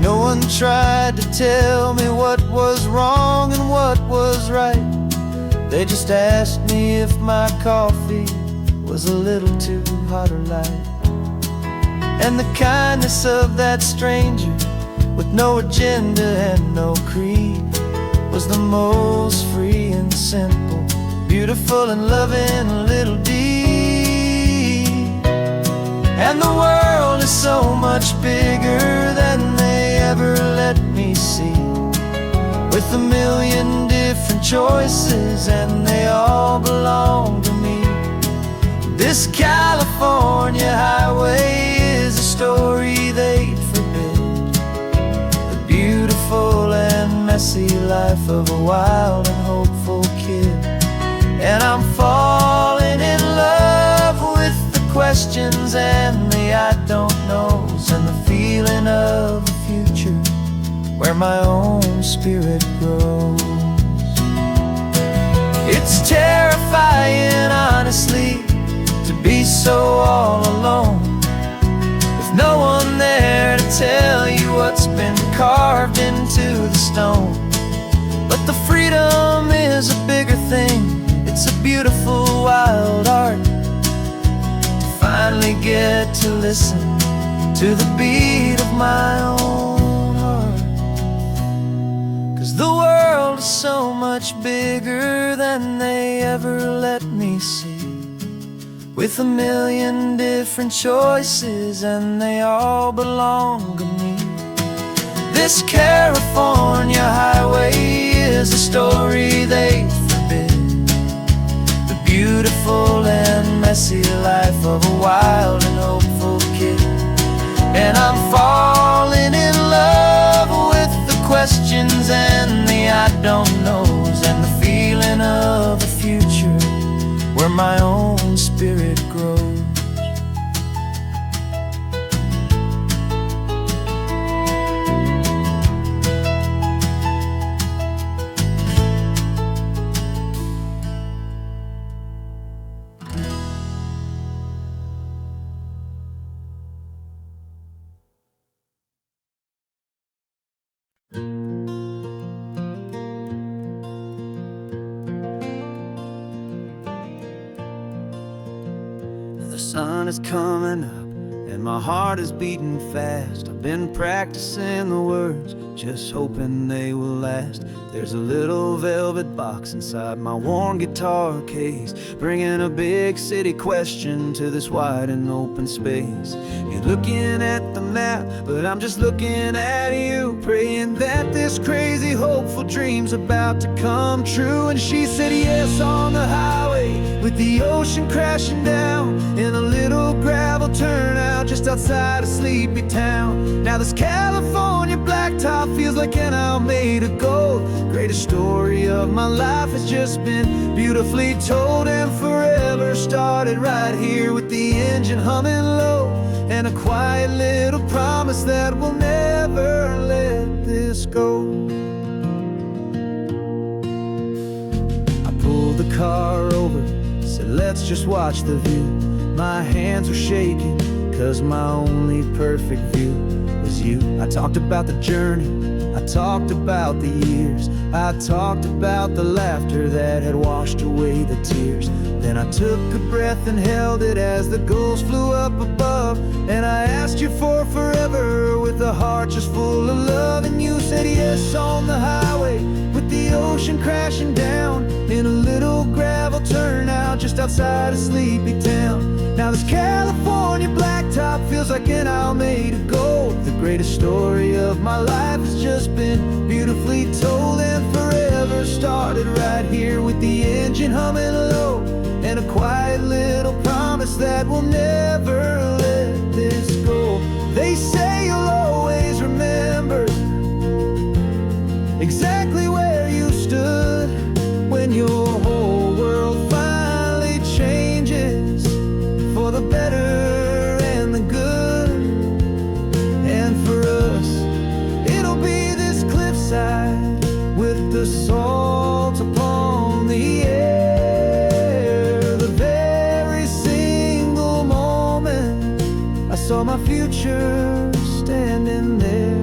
No one tried to tell me what was wrong and what was right. They just asked me if my coffee was a little too hot or light. And the kindness of that stranger, with no agenda and no creed, was the most free and simple, beautiful and loving little deed. And the world is so much bigger than they ever let me see, with a million different choices and they all belong to me. This California highway is a story they'd forbid, the beautiful and messy life of a wild and hopeful kid. And I'm falling in love with the questions and the I don't knows, and the feeling of a future where my own spirit grows. It's terrifying, honestly, to be so all alone, with no one there to tell you what's been carved into the stone. But the freedom is a bigger thing, it's a beautiful wild art, to finally get to listen to the beat of my own heart. 'Cause the world is so much bigger than they ever let me see, with a million different choices and they all belong to me. This California highway is a story they forbid, the beautiful and messy life of a wild and hopeful kid. And I'm falling in love with the questions and the I don't knows, and the feeling of a future where my own spirit grows. The sun is coming up and my heart is beating fast. I've been practicing the words, just hoping they will last. There's a little velvet box inside my worn guitar case, bringing a big city question to this wide and open space. You're looking at the map, but I'm just looking at you, praying that this crazy hopeful dream's about to come true. And she said yes on the highway, with the ocean crashing down in a little gravel turnout just outside a sleepy town. Now this California blacktop feels like an isle made of gold. Greatest story of my life has just been beautifully told, and forever started right here with the engine humming low, and a quiet little promise that we'll never let this go. I pulled the car over, said let's just watch the view. My hands were shaking, cause my only perfect view was you. I talked about the journey, I talked about the years, I talked about the laughter that had washed away the tears. Then I took a breath and held it as the gulls flew up above, and I asked you for forever with a heart just full of love. And you said yes on the highway, with the ocean crashing down in a little gravel turnout just outside a sleepy town. Now this California blacktop feels like an isle made of gold. The greatest story of my life has just been beautifully told, and forever started right here with the engine humming low, and a quiet little promise that we'll never let this go. They say you'll always remember exactly where you stood when your whole world finally changes for the better and the good. And for us, it'll be this cliffside with the salt upon the air. The very single moment I saw my future standing there.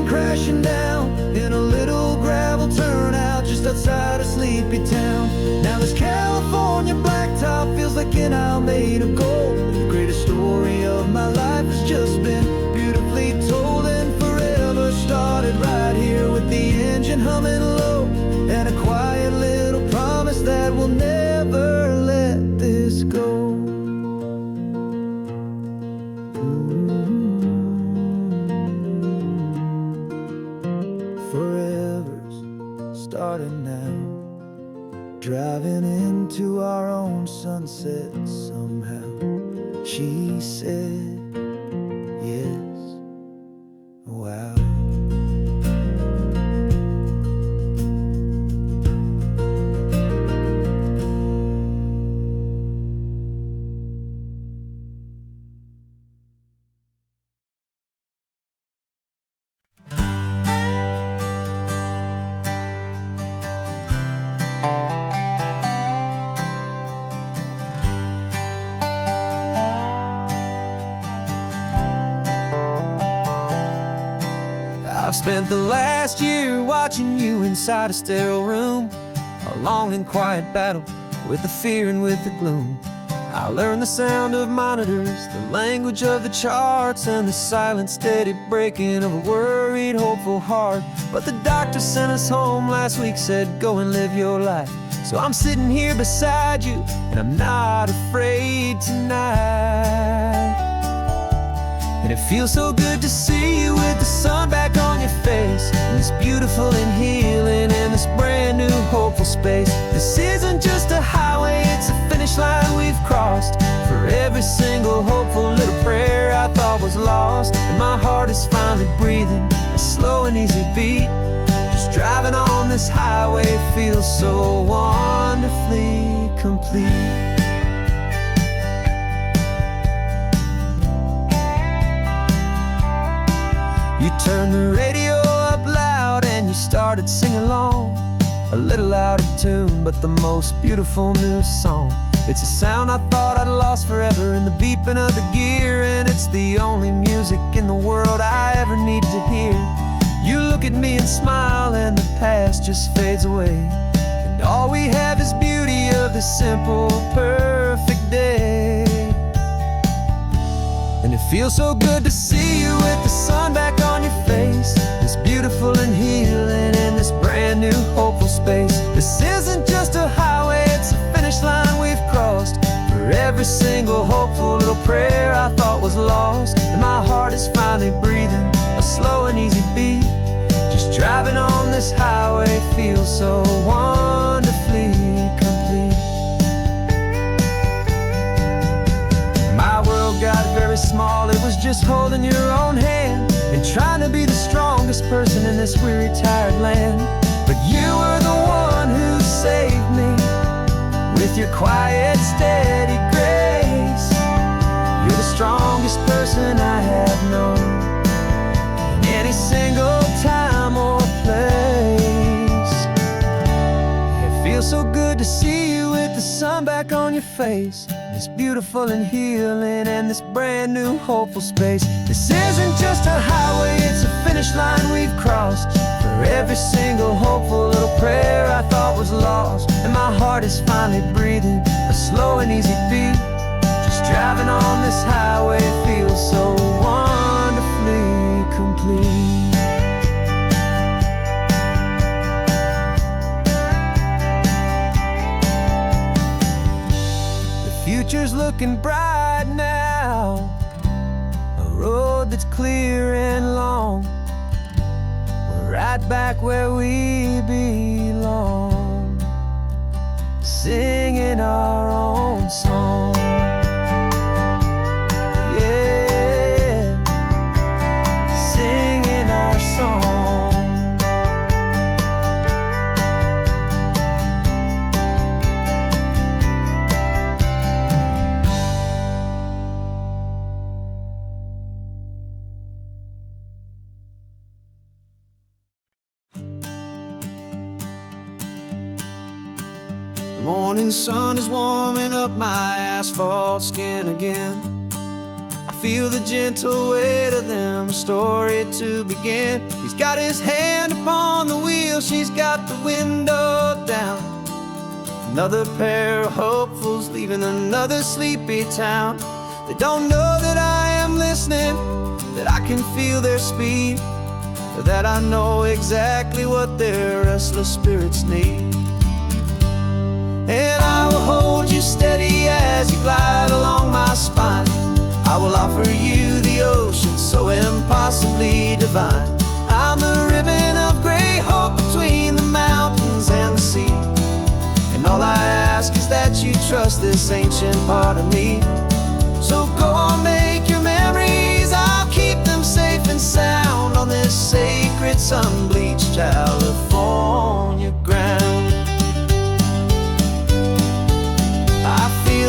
Crashing down in a little gravel turnout just outside a sleepy town. Now this California blacktop feels like an isle made of gold. The greatest story of my life has just been beautifully told, and forever started right here with the engine humming low, and a quiet little promise that we'll never let this go. Starting now, driving into our own sunset somehow. She said yes, wow. I've spent the last year watching you inside a sterile room, a long and quiet battle with the fear and with the gloom. I learned the sound of monitors, the language of the charts, and the silent steady breaking of a worried, hopeful heart. But the doctor sent us home last week, said go and live your life. So I'm sitting here beside you, and I'm not afraid tonight. And it feels so good to see you with the sun back on your face, and this beautiful and healing in this brand new hopeful space. This isn't just a highway, it's a finish line we've crossed. For every single hopeful little prayer I thought was lost, and my heart is finally breathing a slow and easy beat. Just driving on this highway feels so wonderfully complete. You turned the radio up loud and you started singing along, a little out of tune, but the most beautiful new song. It's a sound I thought I'd lost forever in the beeping of the gear, and it's the only music in the world I ever need to hear. You look at me and smile, and the past just fades away, and all we have is beauty of this simple, perfect day. And it feels so good to see you with the sun back on your face, this beautiful and healing in this brand new hopeful space. This isn't just a highway, it's a finish line we've crossed. For every single hopeful little prayer I thought was lost, and my heart is finally breathing a slow and easy beat. Just driving on this highway feels so wonderfully complete. My world got very small, it was just holding your own hand and trying to be the strongest person in this weary, tired land. But you were the one who saved me with your quiet, steady grace. You're the strongest person I have known in any single time or place. It feels so good to see you with the sun back on your face, this beautiful and healing and this brand new hopeful space. This isn't just a highway, it's a finish line we've crossed. For every single hopeful little prayer I thought was lost, and my heart is finally breathing a slow and easy beat. Just driving on this highway feels so wonderfully complete. Future's looking bright now, a road that's clear and long. We're right back where we belong, singing our own song. Yeah, singing our song. The morning sun is warming up my asphalt skin again. I feel the gentle weight of them, a story to begin. He's got his hand upon the wheel, she's got the window down. Another pair of hopefuls leaving another sleepy town. They don't know that I am listening, that I can feel their speed, or that I know exactly what their restless spirits need. And I will hold you steady as you glide along my spine. I will offer you the ocean so impossibly divine. I'm the ribbon of gray hope between the mountains and the sea, and all I ask is that you trust this ancient part of me. So go on, make your memories, I'll keep them safe and sound on this sacred sun-bleached California ground.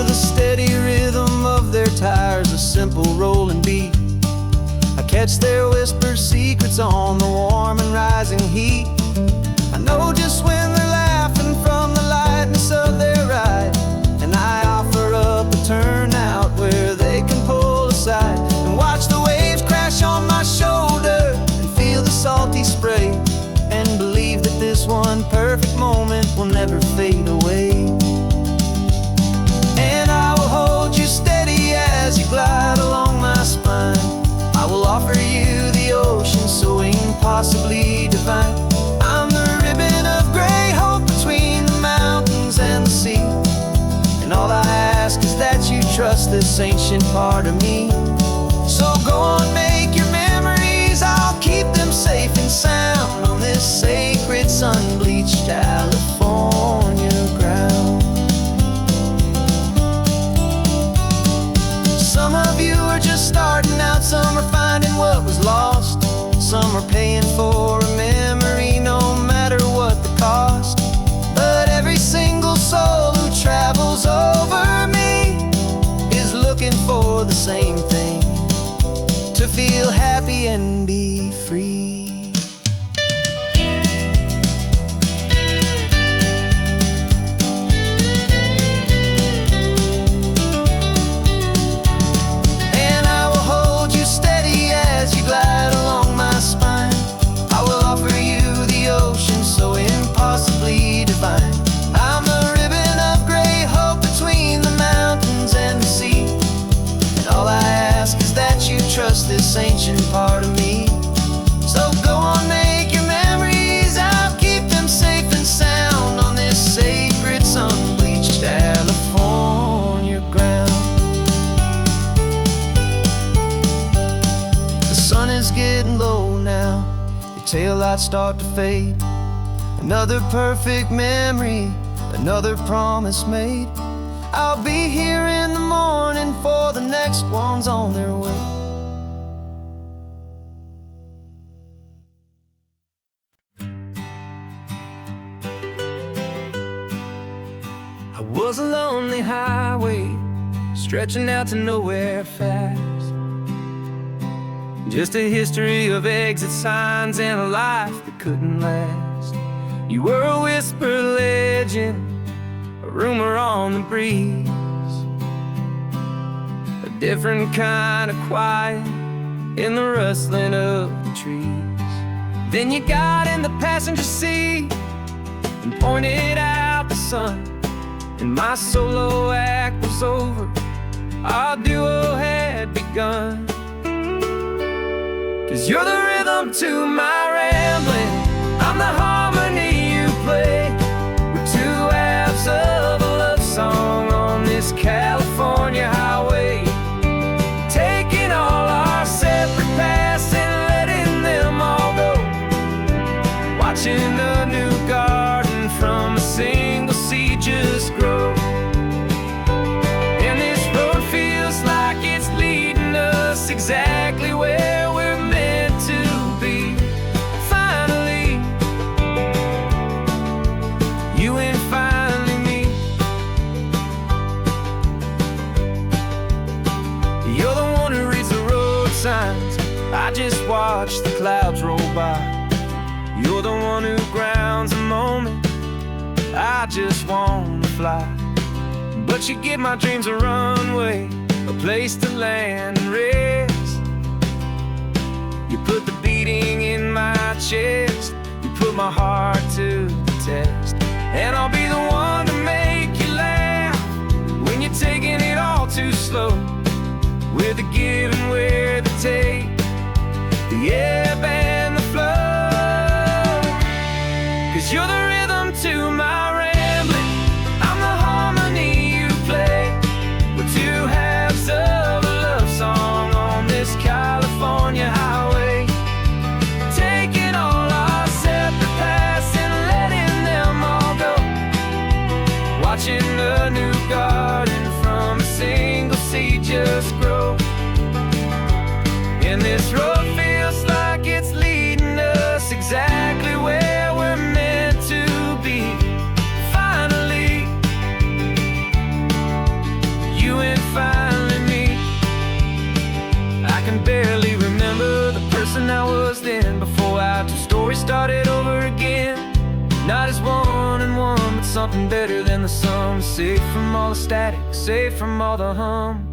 The steady rhythm of their tires, a simple rolling beat. I catch their whispered secrets on the warm and rising heat. I know just when they're laughing from the lightness of their ride, and I offer up a turnout where they can pull aside and watch the waves crash on my shoulder and feel the salty spray, and believe that this one perfect moment will never fade away. And I will hold you steady as you glide along my spine. I will offer you the ocean so impossibly divine. I'm the ribbon of gray hope between the mountains and the sea, and all I ask is that you trust this ancient part of me. So go on, make your memories, I'll keep them safe and sound on this sacred sun-bleached California ground. Some of you are just starting out, some are finding what was lost, some are paying for a memory no matter what the cost. But every single soul who travels over me is looking for the same thing. taillights start to fade. Another perfect memory, another promise made. I'll be here in the morning for the next ones on their way. I was a lonely highway, stretching out to nowhere fast. Just a history of exit signs and a life that couldn't last. You were a whisper legend, a rumor on the breeze, a different kind of quiet in the rustling of the trees. Then you got in the passenger seat and pointed out the sun, and my solo act was over, our duo had begun. 'Cause you're the rhythm to my rambling, I'm the harmony you play. We're two halves of a love song on this California highway, taking all our separate paths and letting them all go, watching a new garden from a single seed just grow. And this road feels like it's leading us exactly where we're meant to be. Finally, you and finally me. You're the one who reads the road signs, I just watch the clouds roll by. You're the one who grounds a moment, I just wanna fly. But you give my dreams a runway, a place to land and rest. You put the beating in my chest, you put my heart to the test. And I'll be the one to make you laugh when you're taking it all too slow. With the give and with the take, the ebb and the flow. 'Cause you're the rhythm to my rambling, I'm the harmony you play. We're two halves of a love song on this California highway, taking all our separate paths and letting them all go, watching a new garden from a single seed just grow. And this road feels like it's leading us exactly where we're meant to be. Finally, you and finally me. I can barely remember the person I was then, before our two stories started over again. Not as one and one, but something better than the sum. Safe from all the static, safe from all the hum.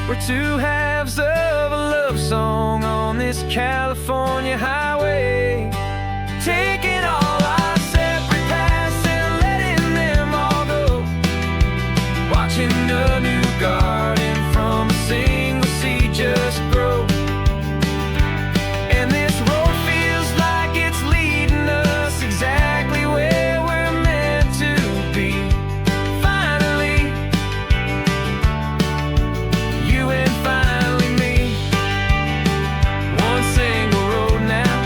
We're two halves of a love song on this California highway, taking all our separate paths and letting them all go, watching a new garden from a single seed just grow. And this road feels like it's leading us exactly where we're meant to be. Finally, you and finally me. One single road now,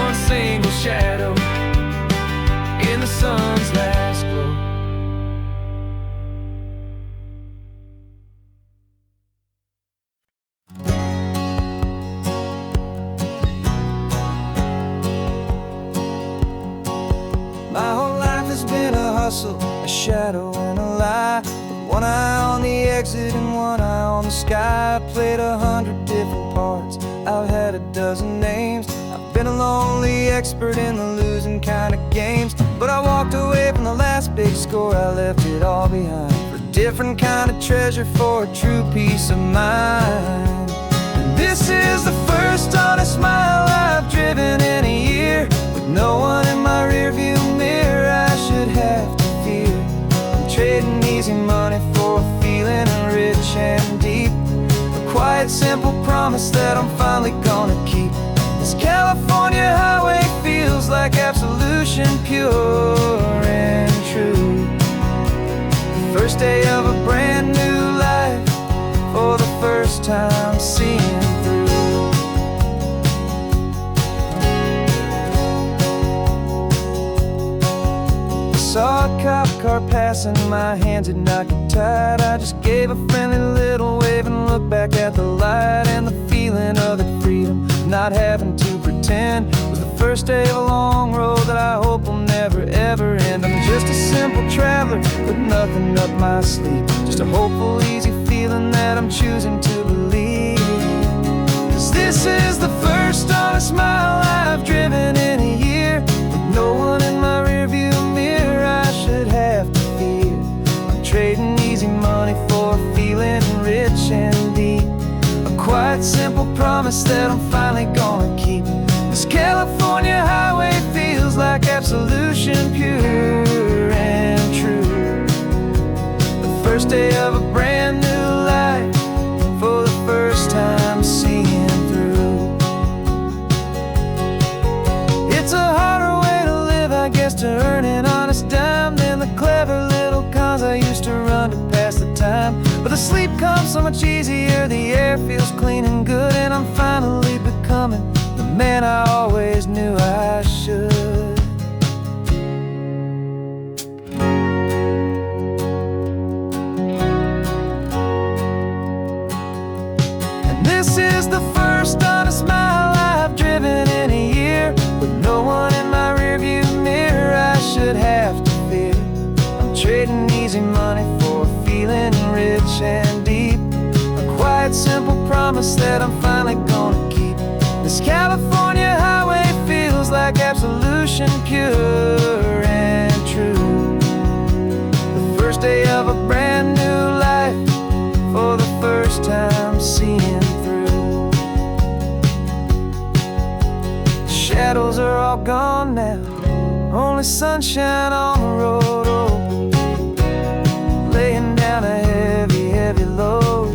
one single shadow in the sun's last glow. My whole life has been a hustle, a shadow and a lie, with one eye on the exit and one eye on the sky. I played 100 different parts, I've had a dozen names. I've been a lonely expert in the losing kind of games, but I walked away from the last big score, I left it all behind for a different kind of treasure, for a true peace of mind. And this is the first honest mile I've driven in a year, with no one in my rearview mirror I should have to fear. I'm trading easy money for a feeling rich and deep, a quiet simple promise that I'm finally gonna keep. This California highway feels like absolution, pure and true. First day of a brand new life, for the first time seeing through. Saw a cop car passing, my hands had not get tied. I just gave a friendly little wave and looked back at the light. And the feeling of the freedom, not having to pretend, was the first day of a long road that I hope will never ever end. I'm just a simple traveler with nothing up my sleeve, just a hopeful, easy feeling that I'm choosing to believe. 'Cause this is the first honest mile I've driven in a year, with no one in my rearview mirror I should have to fear. I'm trading easy money for a feeling rich and deep, a quiet, simple promise that I'm finally gonna keep. This California highway feels like absolution, pure and true. The first day of a brand new life, for the first time seeing through. It's a harder way to live, I guess, to earn an honest dime than the clever little cons I used to run to pass the time. But the sleep comes so much easier, the air feels clean and good, and I'm finally becoming the man I always knew I should. And this is the first honest mile I've driven in a year, with no one in my rearview mirror I should have to fear. I'm trading easy money for a feeling rich and deep, a quiet, simple promise that I'm finally gonna keep. This California highway feels like absolution, pure and true. The first day of a brand new life, for the first time seeing through. The shadows are all gone now, only sunshine on the road. Oh, laying down a heavy, heavy load,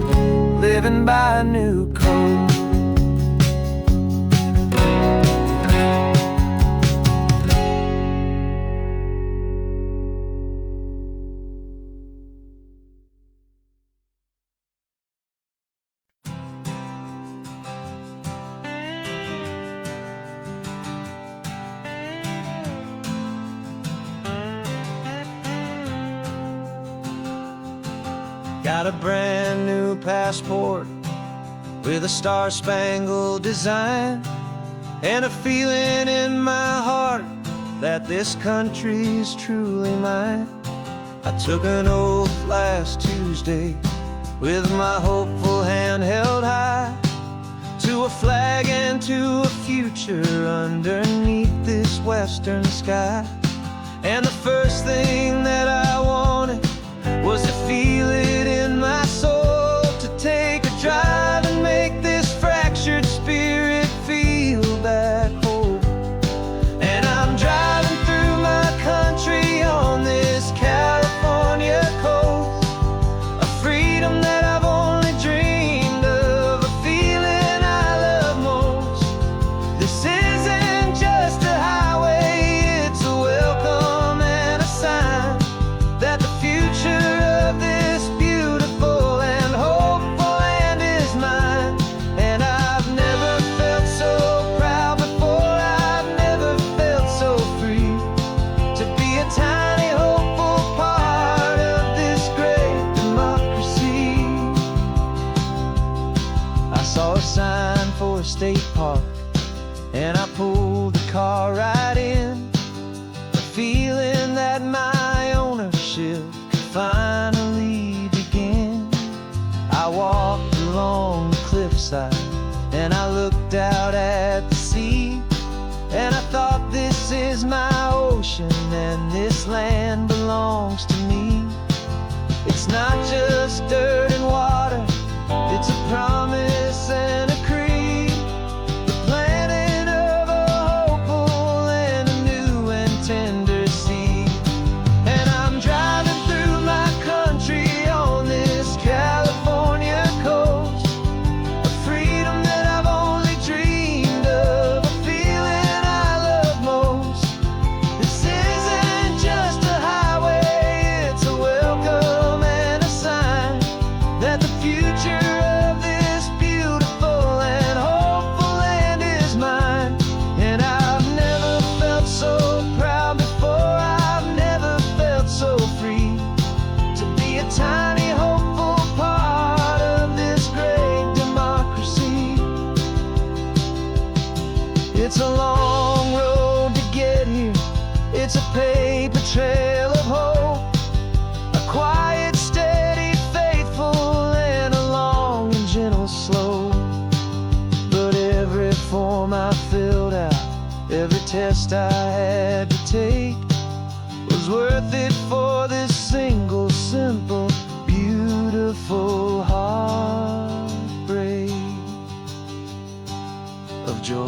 living by a new code. Got a brand new passport with a star-spangled design, and a feeling in my heart that this country's truly mine. I took an oath last Tuesday with my hopeful hand held high, to a flag and to a future underneath this western sky. And the first thing that I wanted was to feel it in my soul, to take a drive and make this fractured spirit feel back home. And I'm driving through my country on this California coast, a freedom that I've only dreamed of, a feeling I love most. This isn't just a highway, it's a welcome and a sign that the future of this beautiful and hopeful land is mine. And I've never felt so proud before, I've never felt so free, to be a tiny hopeful part of this great democracy. I saw a sign for a state park, and I pulled the car right in, a feeling that my ownership could finally begin. I walked along the cliffside and I looked out at the sea, and I thought, this is my ocean and this land belongs to me. It's not just dirt and water, it's a promise and a creed, the planting of a hopeful and a new and tender seed. And I'm driving through my country on this California coast, a It's a long road to get here. It's a paper trail of hope, a quiet, steady, faithful, and a long and gentle slope. But every form I filled out, every test I had to take, was worth it for this single, simple, beautiful heartbreak of joy.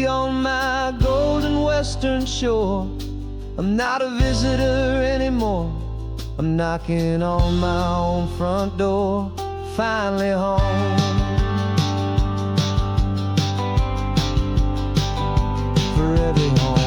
On my golden western shore, I'm not a visitor anymore. I'm knocking on my own front door, finally home. For every home.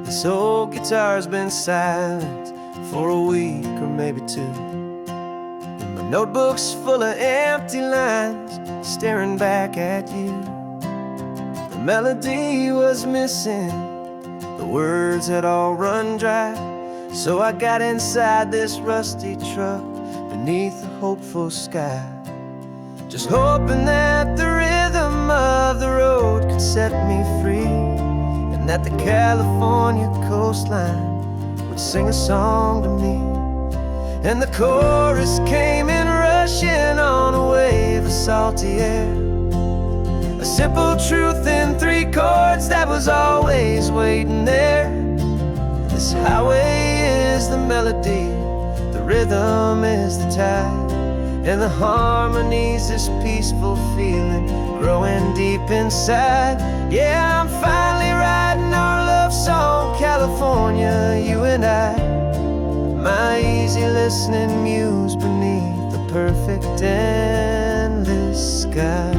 This old guitar's been silent for a week or maybe two, and my notebook's full of empty lines staring back at you. The melody was missing, the words had all run dry, so I got inside this rusty truck beneath the hopeful sky, just hoping that the rhythm of the road could set me free, and that the California coastline would sing a song to me. And the chorus came in rushing on a wave of salty air, a simple truth in 3 chords that was always waiting there. This highway is the melody, the rhythm is the tide, and the harmony's this peaceful feeling growing deep inside. Yeah, I'm finally writing our love song, California, you and I, my easy listening muse beneath the perfect endless sky.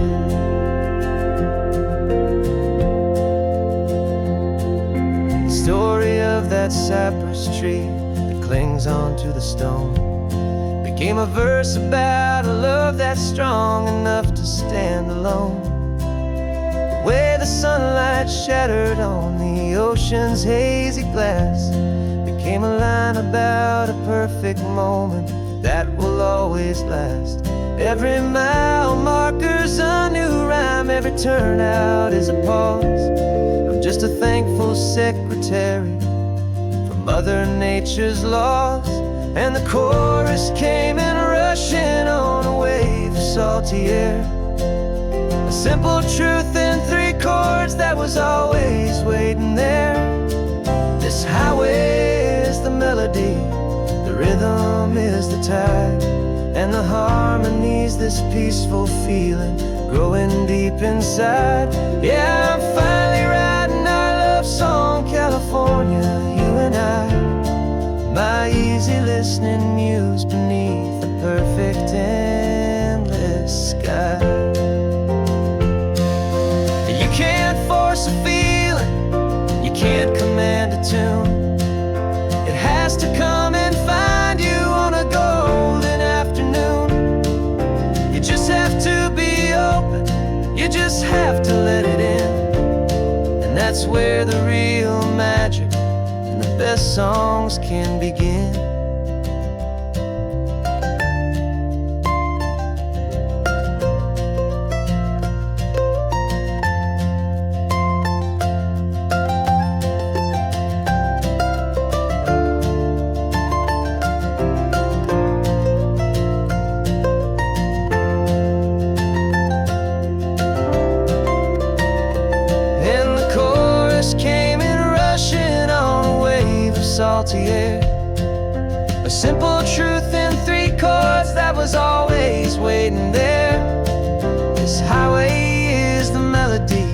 The story of that cypress tree that clings onto the stone became a verse about a love that's strong enough to stand alone. The way the sunlight shattered on the ocean's hazy glass became a line about a perfect moment that will always last. Every mile marker's a new rhyme, every turnout is a pause. I'm just a thankful secretary for Mother Nature's laws. And the chorus came in rushing on a wave of salty air, a simple truth in 3 chords that was always waiting there. This highway is the melody, the rhythm is the tide, and the harmony's this peaceful feeling growing deep inside. Yeah, I'm finally writing our love song, California, you and I, my easy listening muse beneath the perfect endless sky. You can't force a feeling, you can't command a tune. It has to come and find you on a golden afternoon. You just have to be open, you just have to let it in, and that's where the real magic and the best songs can begin. Salty air, a simple truth in 3 chords that was always waiting there. This highway is the melody,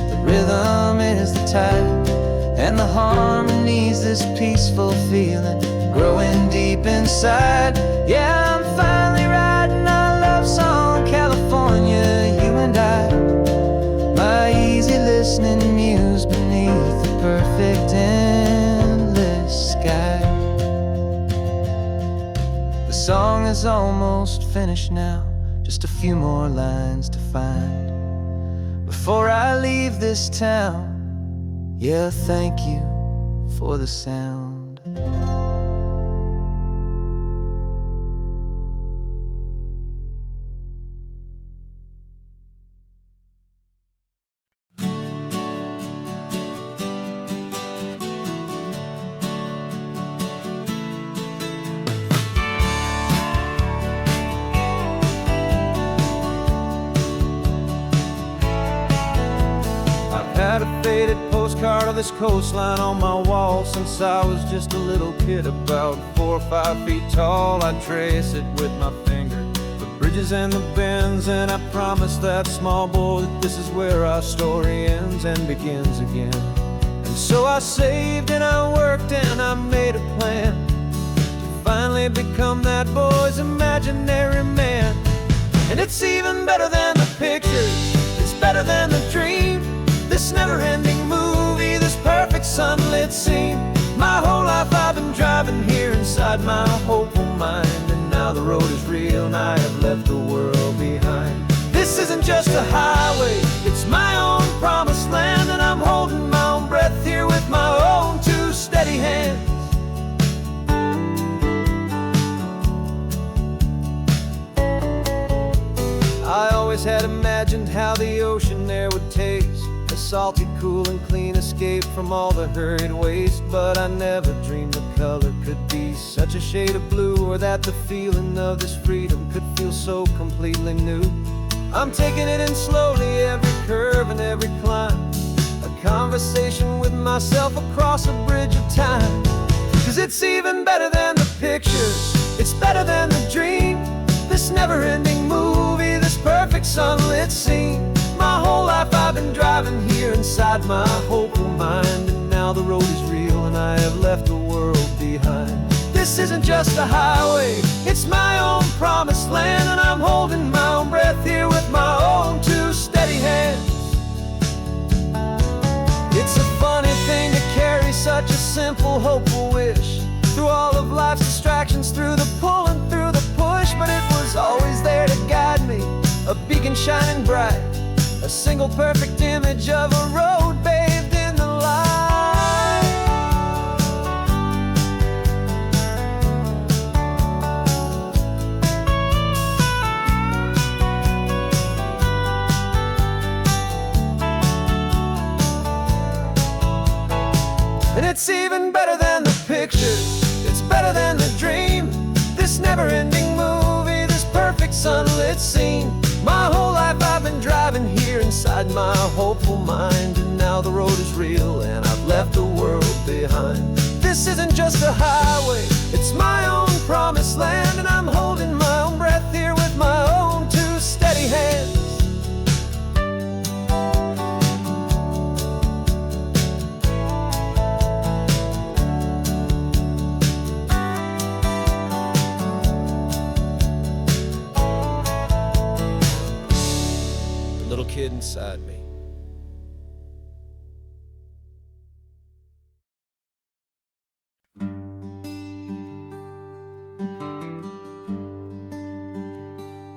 the rhythm is the tide, and the harmony's this peaceful feeling growing deep inside. Yeah, I'm finally writing our love song, California, you and I. My easy listening muse beneath the perfect sky. The song is almost finished now, just a few more lines to find before I leave this town. Yeah, thank you for the sound. Had a faded postcard of this coastline on my wall since I was just a little kid, about 4 or 5 feet tall. I trace it with my finger, the bridges and the bends, and I promised that small boy that this is where our story ends and begins again. And so I saved and I worked and I made a plan to finally become that boy's imaginary man. And it's even better than the pictures, it's better than the dream, this never-ending movie, this perfect sunlit scene. My whole life I've been driving here inside my hopeful mind, and now the road is real and I have left the world behind. This isn't just a highway, it's my own promised land, and I'm holding my own breath here with my own 2 steady hands. I always had imagined how the ocean there would taste, a salty, cool and clean escape from all the hurried waste. But I never dreamed the color could be such a shade of blue, or that the feeling of this freedom could feel so completely new. I'm taking it in slowly, every curve and every climb, a conversation with myself across a bridge of time. 'Cause it's even better than the pictures, it's better than the dream, this never-ending movie, this perfect sunlit scene. My whole life I've been driving here inside my hopeful mind, and now the road is real and I have left the world behind. This isn't just a highway, it's my own promised land, and I'm holding my own breath here with my own 2 steady hands. It's a funny thing to carry such a simple, hopeful wish through all of life's distractions, through the pull and through the push, but it was always there to guide me, a beacon shining bright, a single perfect image of a road bathed in the light. And it's even better than the pictures, it's better than the dream, this never-ending movie, this perfect sunlit scene. My whole life I've been driving here inside my hopeful mind, and now the road is real and I've left the world behind. This isn't just a highway, it's my own promised land, and I'm holding my own breath here with my own 2 steady hands. Kid inside me.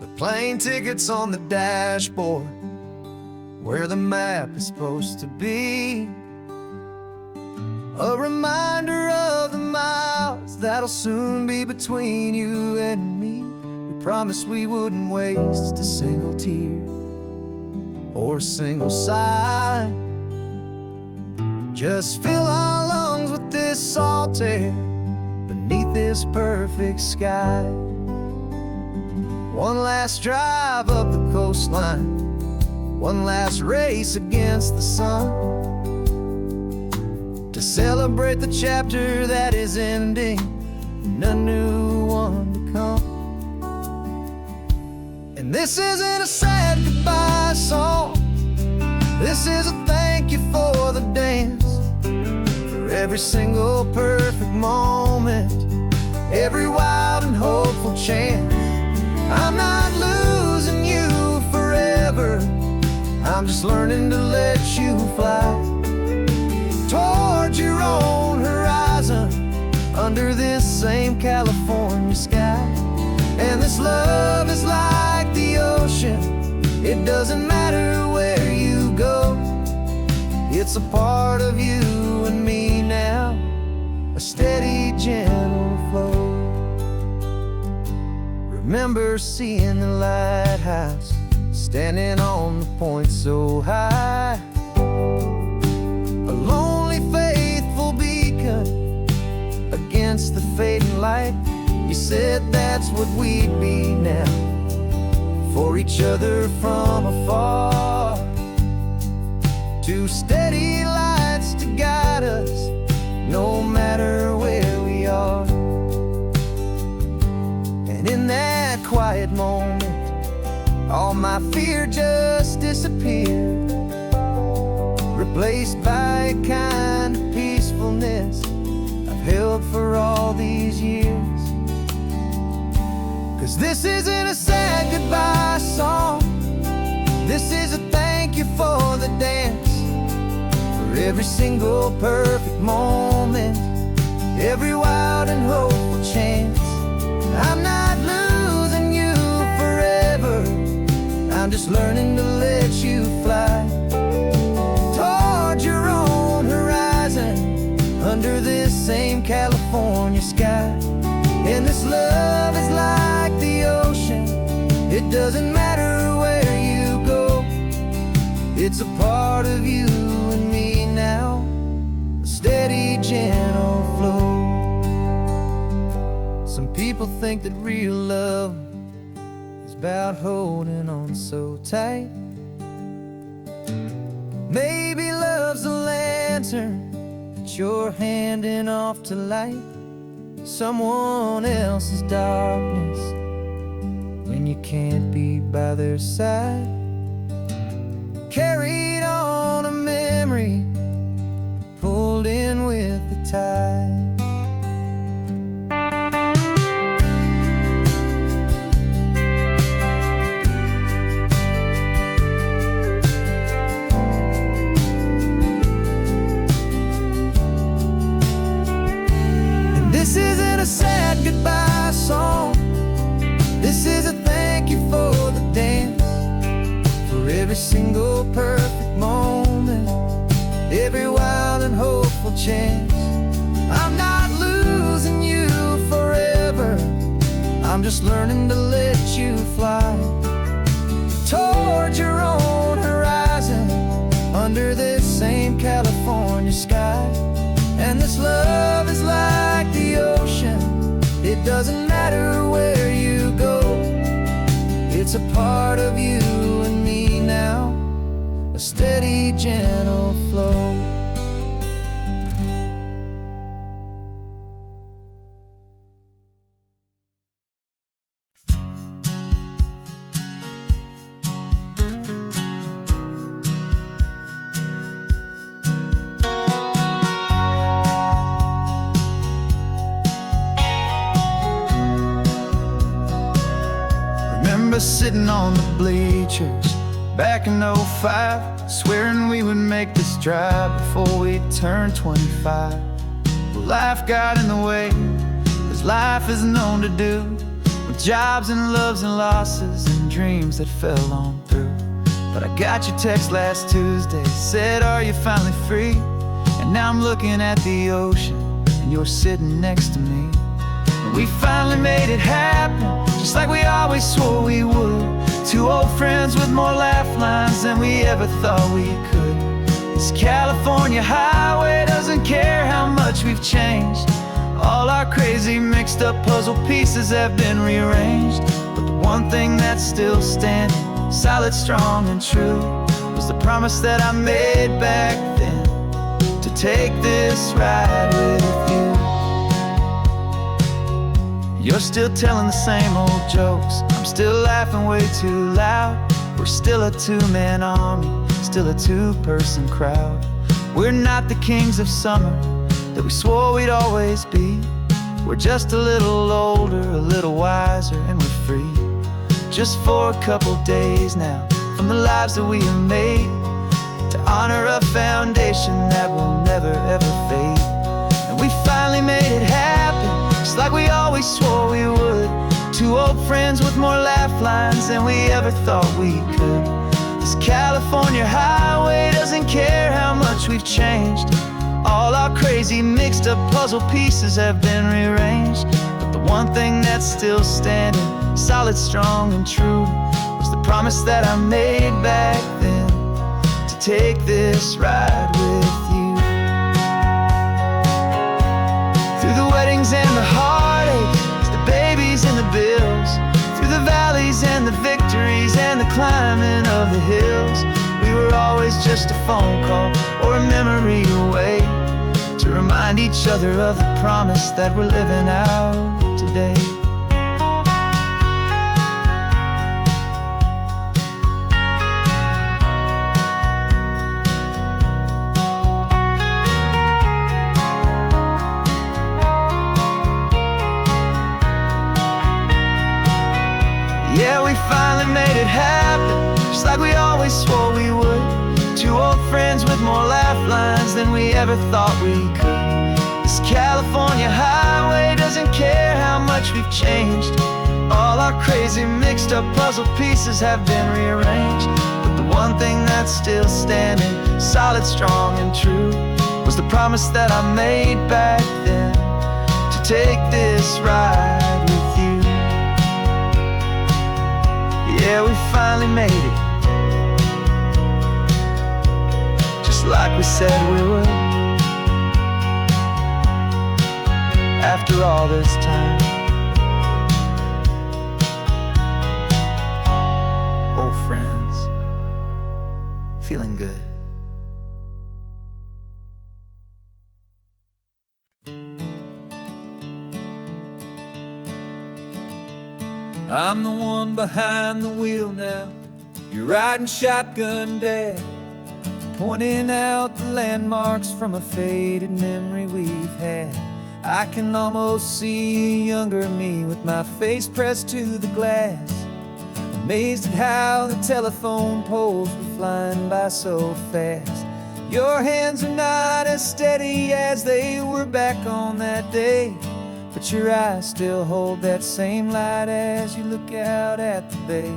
The plane ticket's on the dashboard, where the map is supposed to be, a reminder that'll soon be between you and me. We promised we wouldn't waste a single tear or a single sigh. Just fill our lungs with this salt air beneath this perfect sky. One last drive up the coastline, one last race against the sun, to celebrate the chapter that is ending and a new one to come. And this isn't a sad goodbye song, this is a thank you for the dance, for every single perfect moment, every wild and hopeful chance. I'm not losing you forever, I'm just learning to let you fly towards your own horizon, under this same California sky. And this love is like the ocean, it doesn't matter where you go, it's a part of you and me now, a steady, gentle flow. Remember seeing the lighthouse, standing on the point so high, a lonely, faithful beacon against the fading light. You said that's what we'd be now, for each other from afar. Two steady lights to guide us, no matter where we are. And in that quiet moment, all my fear just disappeared, replaced by a kind of peacefulness I've held for all these years. 'Cause this isn't a sad goodbye song, this is a thank you for the dance, for every single perfect moment, every wild and hopeful chance. I'm not losing you forever, I'm just learning to let you fly towards your own horizon, under this same California sky. And this love is like the ocean, it doesn't matter where you go, it's a part of you and me now, a steady, gentle flow. Some people think that real love is about holding on so tight. Maybe love's a lantern that you're handing off to light someone else's darkness when you can't be by their side. Carried on a memory, pulled in with the tide. This isn't a sad goodbye song, this is a thank you for the dance, for every single perfect moment, every wild and hopeful chance. I'm not losing you forever, I'm just learning to let you fly towards your own horizon, under this same California sky. And this love is like the ocean, it doesn't matter where you go, it's a part of you and me now, a steady, gentle flow. Sitting on the bleachers back in '05, swearing we would make this drive before we turned 25. But life got in the way, as life is known to do, with jobs and loves and losses and dreams that fell on through. But I got your text last Tuesday, said, are you finally free? And now I'm looking at the ocean, and you're sitting next to me. We finally made it happen, just like we always swore we would. Two old friends with more laugh lines than we ever thought we could. This California highway doesn't care how much we've changed. All our crazy mixed up puzzle pieces have been rearranged. But the one thing that's still standing, solid, strong, and true, was the promise that I made back then, to take this ride with you. You're still telling the same old jokes, I'm still laughing way too loud. We're still a two-man army, still a two-person crowd. We're not the kings of summer that we swore we'd always be. We're just a little older, a little wiser, and we're free. Just for a couple days now, from the lives that we have made, to honor a foundation that will never ever fade. And we finally made it happen, just like we always swore we would. Two old friends with more laugh lines than we ever thought we could. This California highway doesn't care how much we've changed. All our crazy mixed up puzzle pieces have been rearranged. But the one thing that's still standing, solid, strong, and true, was the promise that I made back then, to take this ride with you. Through the weddings and the heartaches, the babies and the bills, through the valleys and the victories and the climbing of the hills, we were always just a phone call or a memory away, to remind each other of the promise that we're living out today. Yeah, we finally made it happen, just like we always swore we would. Two old friends with more laugh lines than we ever thought we could. This California highway doesn't care how much we've changed. All our crazy mixed up puzzle pieces have been rearranged. But the one thing that's still standing, solid, strong, and true, was the promise that I made back then, to take this ride with you. Yeah, we finally made it, like we said we would. After all this time, old friends, feeling good. I'm the one behind the wheel now, you're riding shotgun, Dad, pointing out the landmarks from a faded memory we've had. I can almost see a younger me with my face pressed to the glass, amazed at how the telephone poles were flying by so fast. Your hands are not as steady as they were back on that day, but your eyes still hold that same light as you look out at the bay.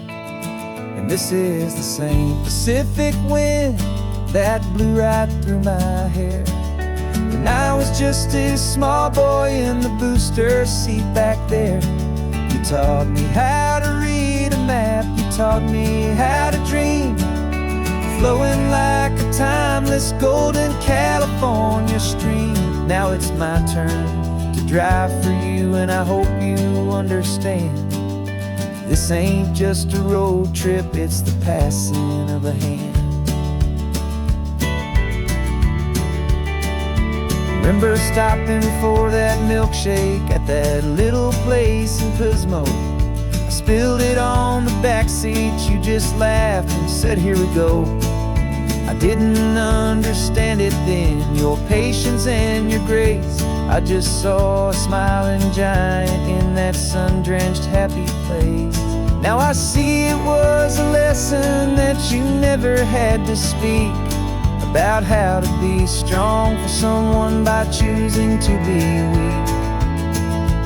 And this is the same Pacific wind that blew right through my hair when I was just a small boy in the booster seat back there. You taught me how to read a map, you taught me how to dream, flowing like a timeless golden California stream. Now it's my turn to drive for you, and I hope you understand, this ain't just a road trip, it's the passing of a hand. Remember stopping for that milkshake at that little place in Pismo? I spilled it on the back seat, you just laughed and said, here we go. I didn't understand it then, your patience and your grace. I just saw a smiling giant in that sun-drenched happy place. Now I see it was a lesson that you never had to speak, about how to be strong for someone by choosing to be weak.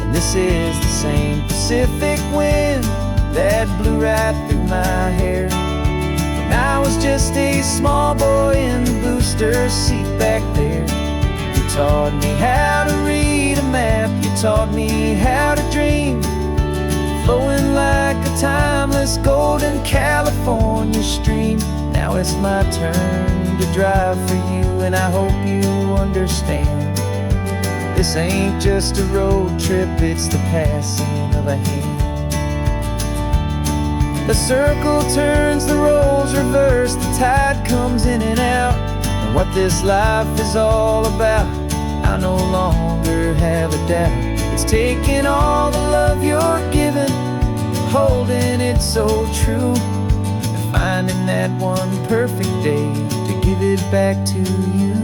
And this is the same Pacific wind that blew right through my hair when I was just a small boy in the booster seat back there. You taught me how to read a map, you taught me timeless golden California stream. Now it's my turn to drive for you, and I hope you understand. This ain't just a road trip, it's the passing of a hand. The circle turns, the roles reverse, the tide comes in and out. And what this life is all about, I no longer have a doubt. It's taking all the love you're giving, holding it so true, and finding that one perfect day to give it back to you.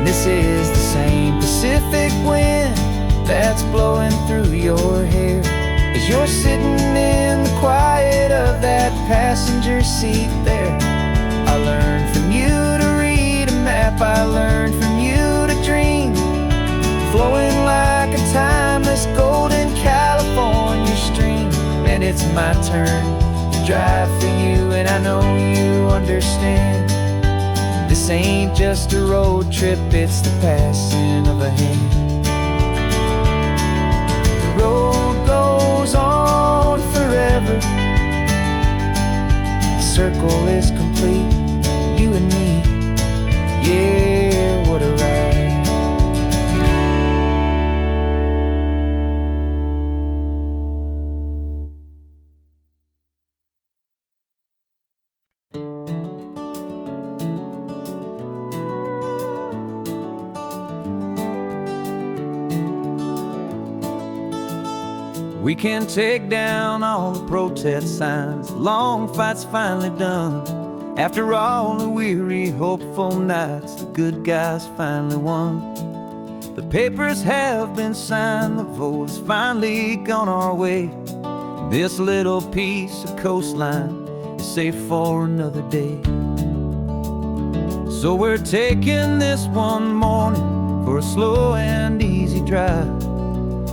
This is the same Pacific wind that's blowing through your hair as you're sitting in the quiet of that passenger seat there. I learned from you to read a map, I learned from you to dream, flowing like a timeless golden California stream. And it's my turn to drive for you, and I know you understand. This ain't just a road trip, it's the passing of a hand. The road goes on forever, the circle is complete, you and me, yeah, what a ride. We can take down all the protest signs, long fight's finally done. After all the weary, hopeful nights, the good guys finally won. The papers have been signed, the vote's finally gone our way. This little piece of coastline is safe for another day. So we're taking this one morning for a slow and easy drive,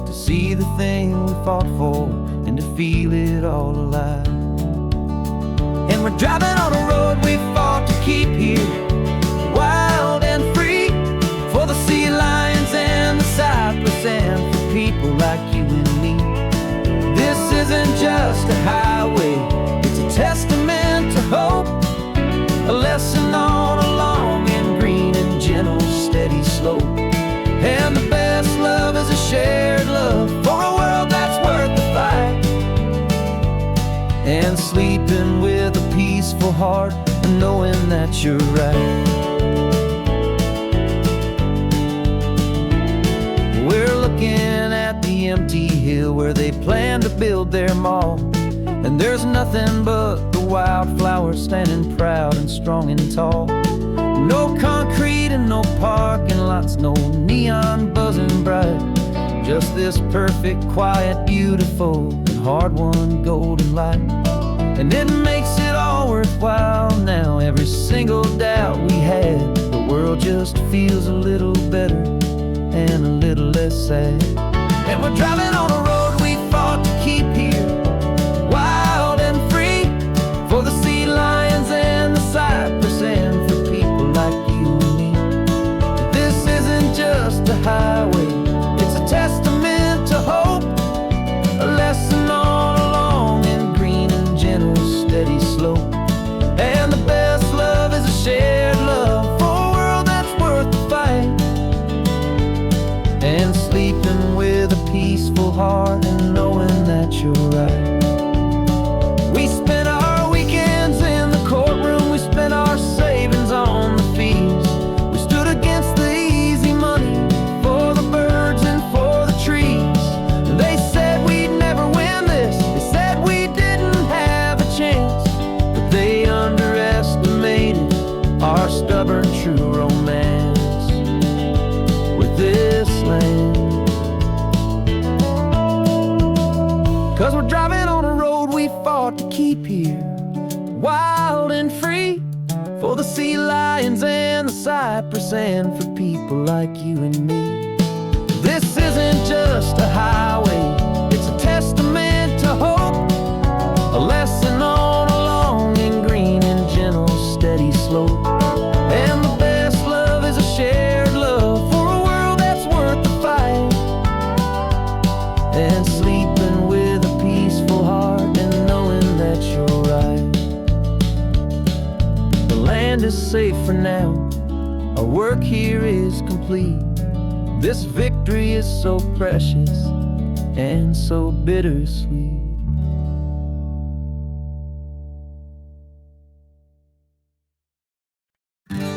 to see the thing we fought for and to feel it all alive. And we're driving on a road we fought to keep here, wild and free, for the sea lions and the cypress and for people like you and me. This isn't just a highway, it's a testament to hope, a lesson on a long and green and gentle steady slope. And the best love is a shared love for a world that's worth the fight, and sleeping with a peaceful heart and knowing that you're right. We're looking at the empty hill where they plan to build their mall, and there's nothing but the wildflowers standing proud and strong and tall. No concrete and no parking lots, no neon buzzing bright, just this perfect, quiet, beautiful, and hard-won golden light. And it makes it all worthwhile now, every single doubt we had. The world just feels a little better and a little less sad. And we're driving on a road we fought to keep here, wild and free, for the sea lions and the cypress and for people like you and me. This isn't just a highway, it's a testament to hope, a lesson on a long and green and gentle steady slope. And the best love is a shared love for a world that's worth the fight, and sleeping with a peaceful heart and knowing that you're right. We spent our weekends in the courtroom, we spent our savings on the fees. We stood against the easy money for the birds and for the trees. They said we'd never win this, they said we didn't have a chance, but they underestimated our stubborn true romance with this land. 'Cause we're driving on a road we fought to keep here, wild and free, for the sea lions and the cypress, and for people like you and me. This isn't just a highway, it's a testament to hope, a lesson on a long and green and gentle steady slope. And the best love is a shared love for a world that's worth the fight, and sleeping with a peaceful heart and knowing that you're right. The land is safe for now, our work here is complete. This victory is so precious and so bittersweet.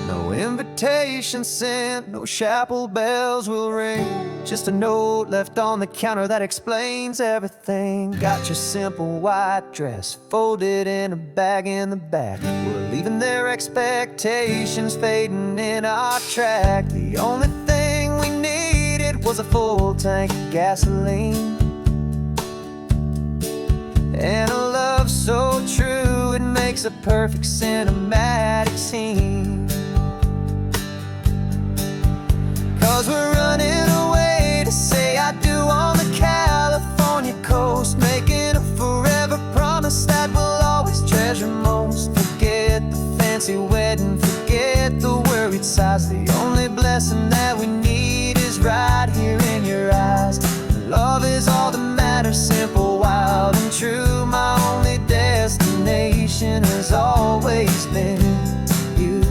No invitation sent, no chapel bells will ring, just a note left on the counter that explains everything. Got your simple white dress folded in a bag in the back. We're leaving their expectations fading in our track. The only thing we needed was a full tank of gasoline, and a love so true it makes a perfect cinematic scene. 'Cause we're running away to say I do on the California coast, making a forever promise that we'll always treasure most. Forget the fancy wedding, forget the worried sighs. The only blessing that we need is right here in your eyes. Love is all that matters, simple, wild, and true. My only destination has always been you.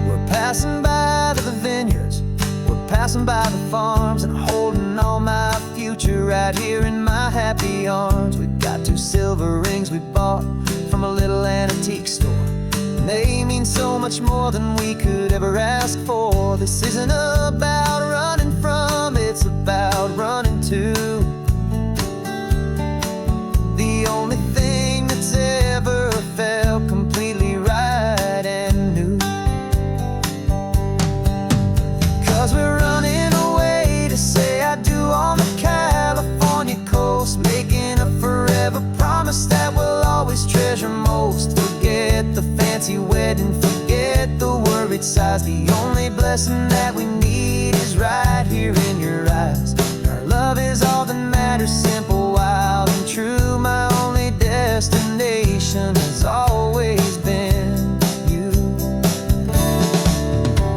We're passing by the vineyards, we're passing by the farms, and holding all my future right here in my happy arms. We've got 2 silver rings we bought from a little antique store, and they mean so much more than we could ever ask for. This isn't about running from, it's about running to the only thing that's ever felt completely right and new. 'Cause we're running away to say I do on the California coast, making a forever promise that we'll always treasure most. Forget the fancy wedding, forget the worried sighs. The only blessing that we need is right here in your eyes. Our love is all that matters, simple, wild, and true. My only destination has always been you.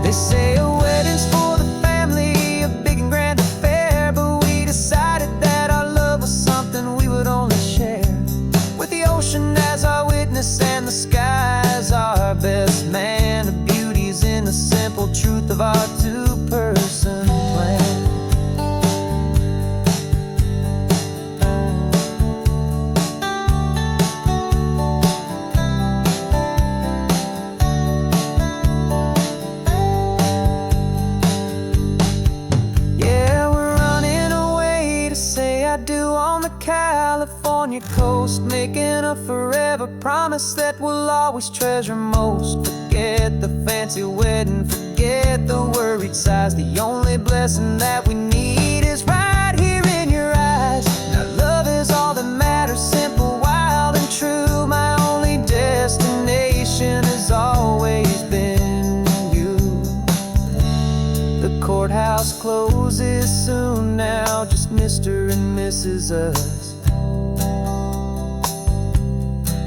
They say a wedding's for the family, a big and grand affair, but we decided that our love was something we would only share with the ocean as our witness and the sky as our best man. The beauty's in the simple truth of our 2-person plan. Yeah, we're running away to say I do on the California coast, making a forever promise that we'll always treasure most. Forget the fancy wedding, forget the worried sighs. The only blessing that we need is right here in your eyes. Now love is all that matters, simple, wild, and true. My only destination has always been you. The courthouse closes soon now, just Mr. and Mrs. Us,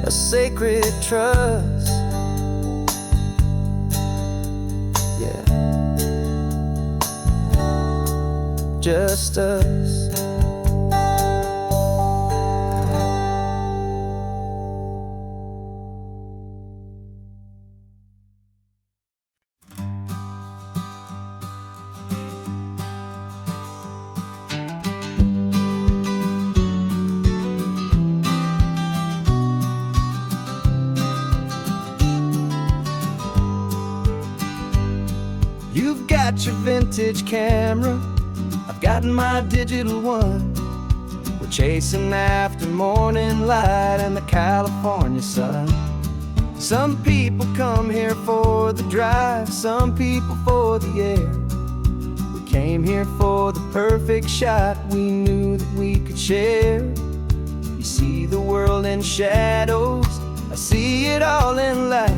a sacred trust. Yeah, just us. You've got your vintage camera, I've got my digital one. We're chasing after morning light and the California sun. Some people come here for the drive, some people for the air. We came here for the perfect shot we knew that we could share. You see the world in shadows, I see it all in light.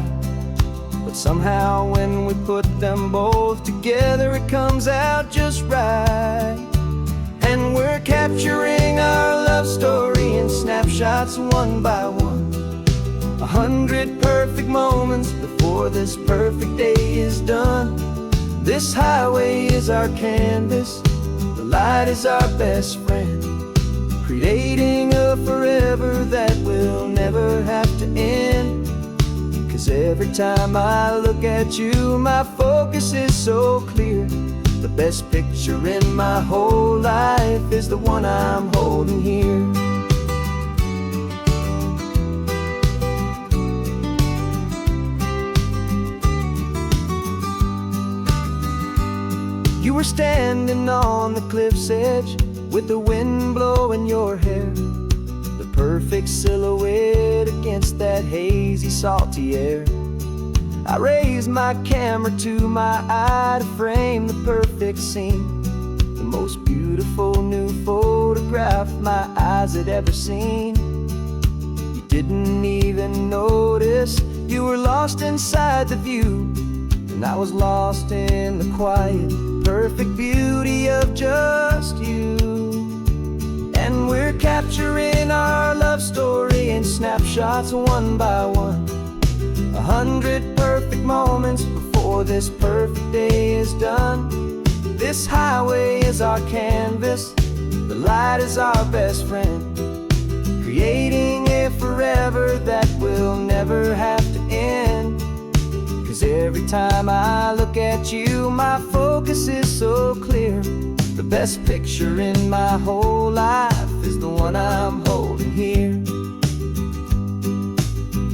But somehow when we put them both together, it comes out just right. And we're capturing our love story in snapshots one by one. 100 perfect moments before this perfect day is done. This highway is our canvas, the light is our best friend, creating a forever that will never have to end. 'Cause every time I look at you, my focus is so clear. The best picture in my whole life is the one I'm holding here. You were standing on the cliff's edge with the wind blowing your hair, the perfect silhouette against that hazy, salty air. I raised my camera to my eye to frame the perfect scene, the most beautiful new photograph my eyes had ever seen. You didn't even notice you were lost inside the view, and I was lost in the quiet, perfect beauty of just you. And we're capturing our love story in snapshots one by one. 100 perfect moments before this perfect day is done. This highway is our canvas, the light is our best friend, creating a forever that will never have to end. 'Cause every time I look at you, my focus is so clear. The best picture in my whole life is the one I'm holding here.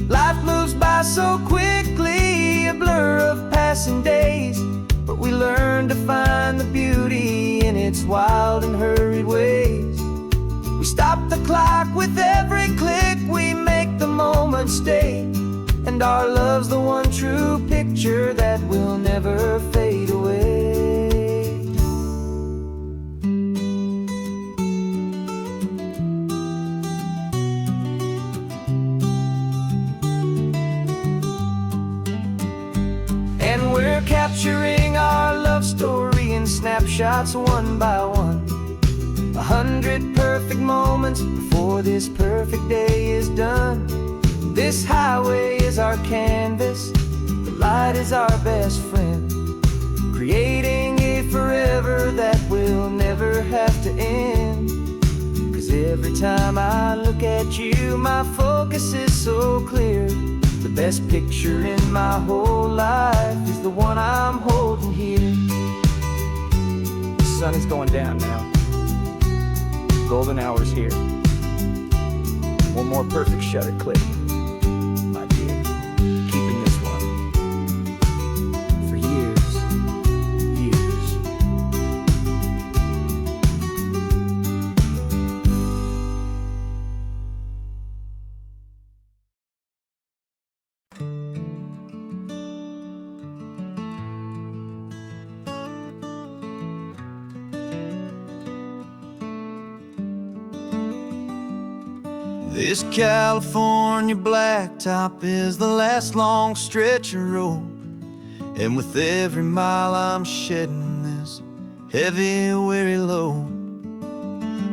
Life moves by so quickly, a blur of passing days, but we learn to find the beauty in its wild and hurried ways. We stop the clock with every click, we make the moment stay, and our love's the one true picture that will never fade away. And we're capturing our love story in snapshots one by one. 100 perfect moments before this perfect day is done. This highway is our canvas, the light is our best friend, creating a forever that will never have to end. 'Cause every time I look at you, my focus is so clear. The best picture in my whole life is the one I'm holding here. The sun is going down now. Golden hour's here. One more perfect shutter click. Keeping this one for years, years. This California blacktop is the last long stretch of road, and with every mile I'm shedding this heavy, weary load.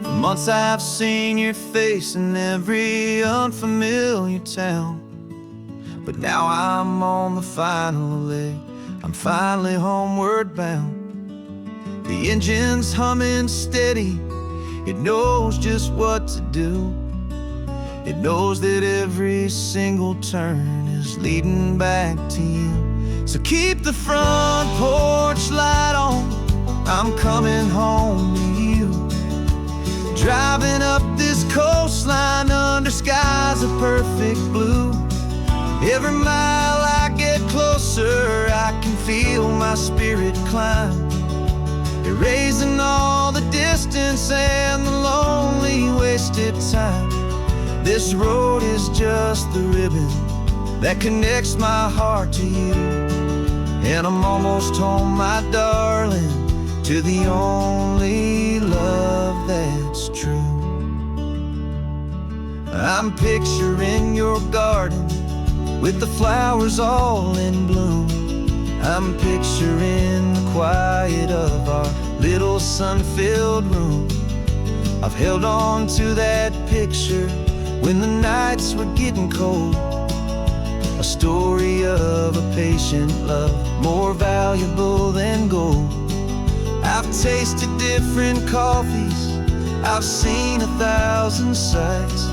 For months I've seen your face in every unfamiliar town, but now I'm on the final leg, I'm finally homeward bound. The engine's humming steady, it knows just what to do. It knows that every single turn is leading back to you. So keep the front porch light on, I'm coming home to you. Driving up this coastline under skies of perfect blue. Every mile I get closer, I can feel my spirit climb, erasing all the distance and the lonely wasted time. This road is just the ribbon that connects my heart to you, and I'm almost home, my darling, to the only love that's true. I'm picturing your garden with the flowers all in bloom. I'm picturing the quiet of our little sun-filled room. I've held on to that picture when the nights were getting cold. A story of a patient love, more valuable than gold. I've tasted different coffees, I've seen 1,000 sights,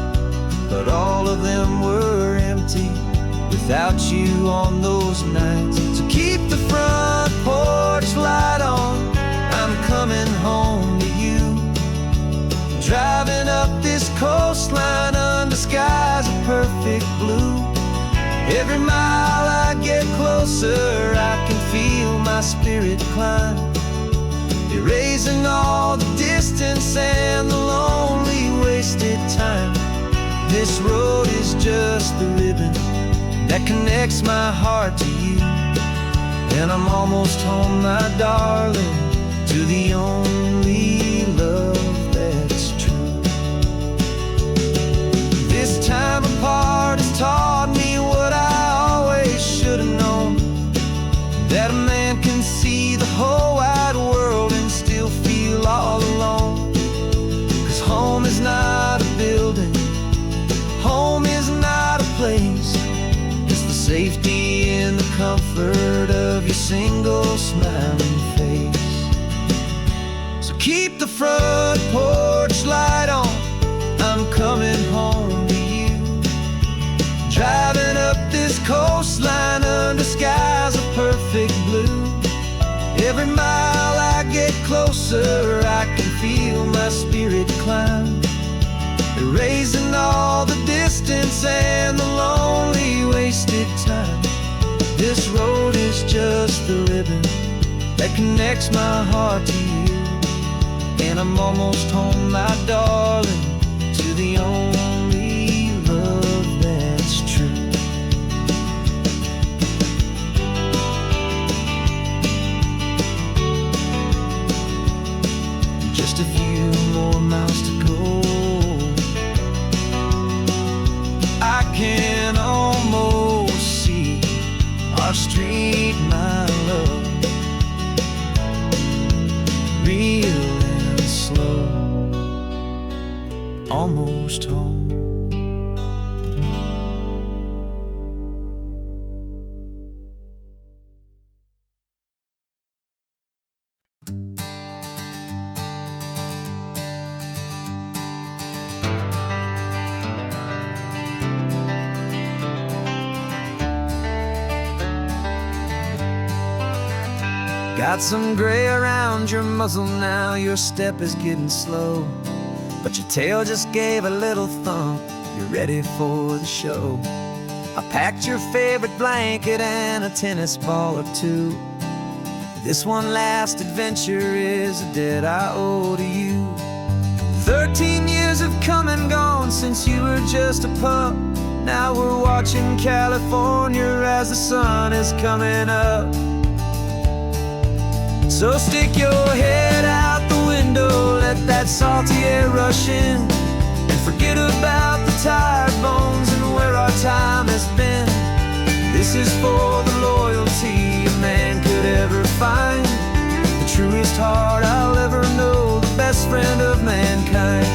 but all of them were empty without you on those nights. So keep the front porch light on, I'm coming home to you. Driving up this coastline under skies of perfect blue. Every mile I get closer, I can feel my spirit climb, erasing all the distance and the lonely wasted time. This road is just the ribbon that connects my heart to you. And I'm almost home, my darling, to the only love that's true. This time apart has taught me what I always should have known, that a man can see the whole wide world and still feel all alone. 'Cause home is not a building, home is not a place, it's the safety and the comfort of your single smiling face. So keep the front porch light on, I'm coming home to you. Driving up this coastline under skies of perfect blue. Every mile I get closer, I can feel my spirit climb, erasing all the distance and the lonely wasted time. This road is just the ribbon that connects my heart to you. And I'm almost home, my darling, to the only love that's true. Just a few more miles to go, I can almost see our street, my love, real and slow, almost home. Got some gray around your muzzle now, your step is getting slow, but your tail just gave a little thump, you're ready for the show. I packed your favorite blanket and a tennis ball or two. This one last adventure is a debt I owe to you. 13 years have come and gone since you were just a pup. Now we're watching California as the sun is coming up. So stick your head out the window, let that salty air rush in, and forget about the tired bones and where our time has been. This is for the loyalty a man could ever find, the truest heart I'll ever know, the best friend of mankind.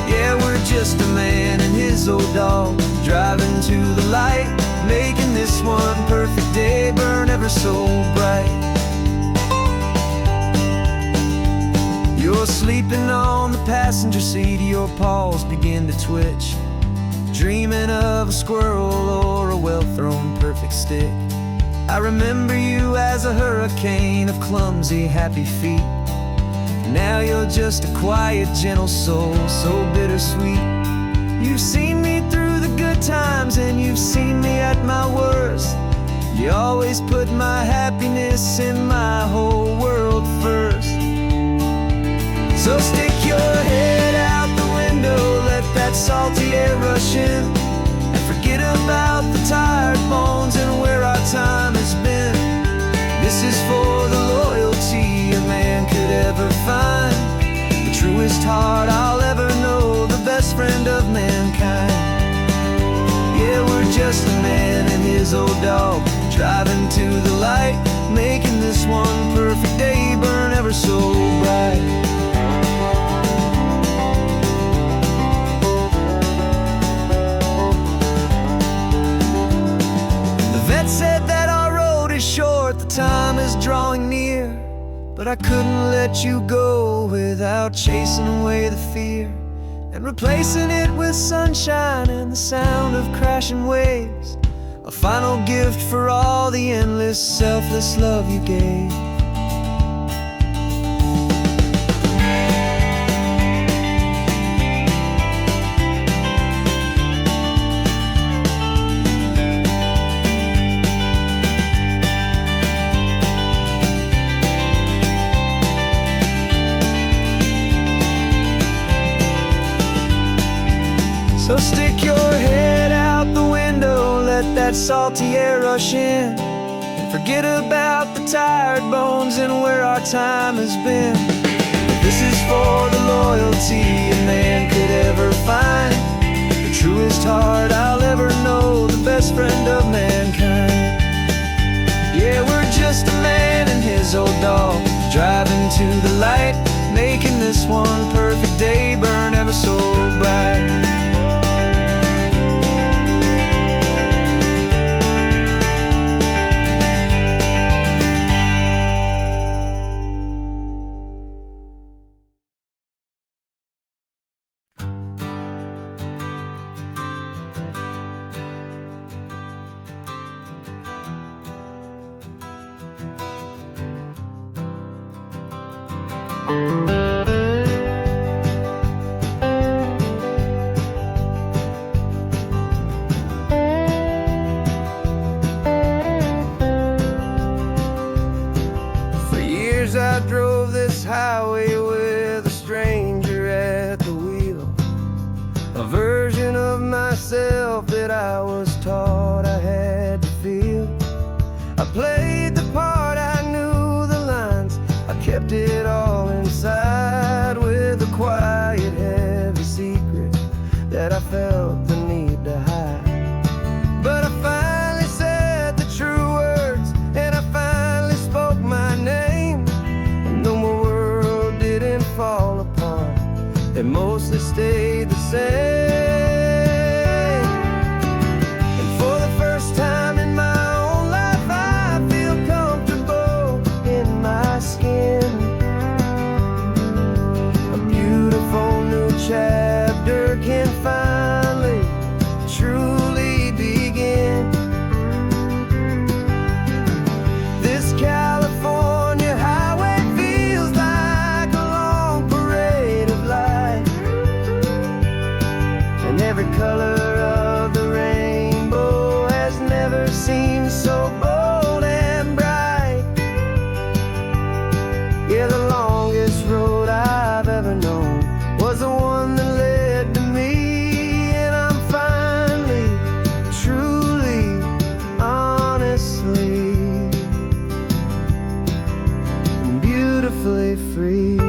Yeah, we're just a man and his old dog, driving to the light, making this one perfect day burn ever so bright. You're sleeping on the passenger seat, your paws begin to twitch, dreaming of a squirrel or a well-thrown perfect stick. I remember you as a hurricane of clumsy, happy feet. Now you're just a quiet, gentle soul, so bittersweet. You've seen me through the good times and you've seen me at my worst. You always put my happiness in my whole world first. So stick your head out the window, let that salty air rush in, and forget about the tired bones and where our time has been. This is for the loyalty a man could ever find, the truest heart I'll ever know, the best friend of man. mankind. Yeah, we're just a man and his old dog, driving to the light, making this one perfect day burn ever so bright. The vet said that our road is short, the time is drawing near, but I couldn't let you go without chasing away the fear and replacing it with sunshine and the sound of crashing waves. A final gift for all the endless, selfless love you gave. So stick your head out the window, let that salty air rush in, and forget about the tired bones and where our time has been. This is for the loyalty a man could ever find, the truest heart I'll ever know, the best friend of mankind. Yeah, we're just a man and his old dog, driving to the light, making this one perfect day burn ever so bright. For years I drove this highway with a stranger at the wheel, a version of myself that I was taught I had to feel. I played the part, I knew the lines, I kept it all inside with a quiet, heavy secret that I felt the need to hide. But I finally said the true words, and I finally spoke my name, and though my world didn't fall apart, it mostly stayed the same. And for the first time in my own life, I feel comfortable in my skin. A beautiful new chapter can finally truly begin. This California highway feels like a long parade of light, and every color of the rainbow has never seemed so bold and bright. Yeah, the longest road I've ever known was the one that led to me, and I'm finally, truly, honestly, beautifully free.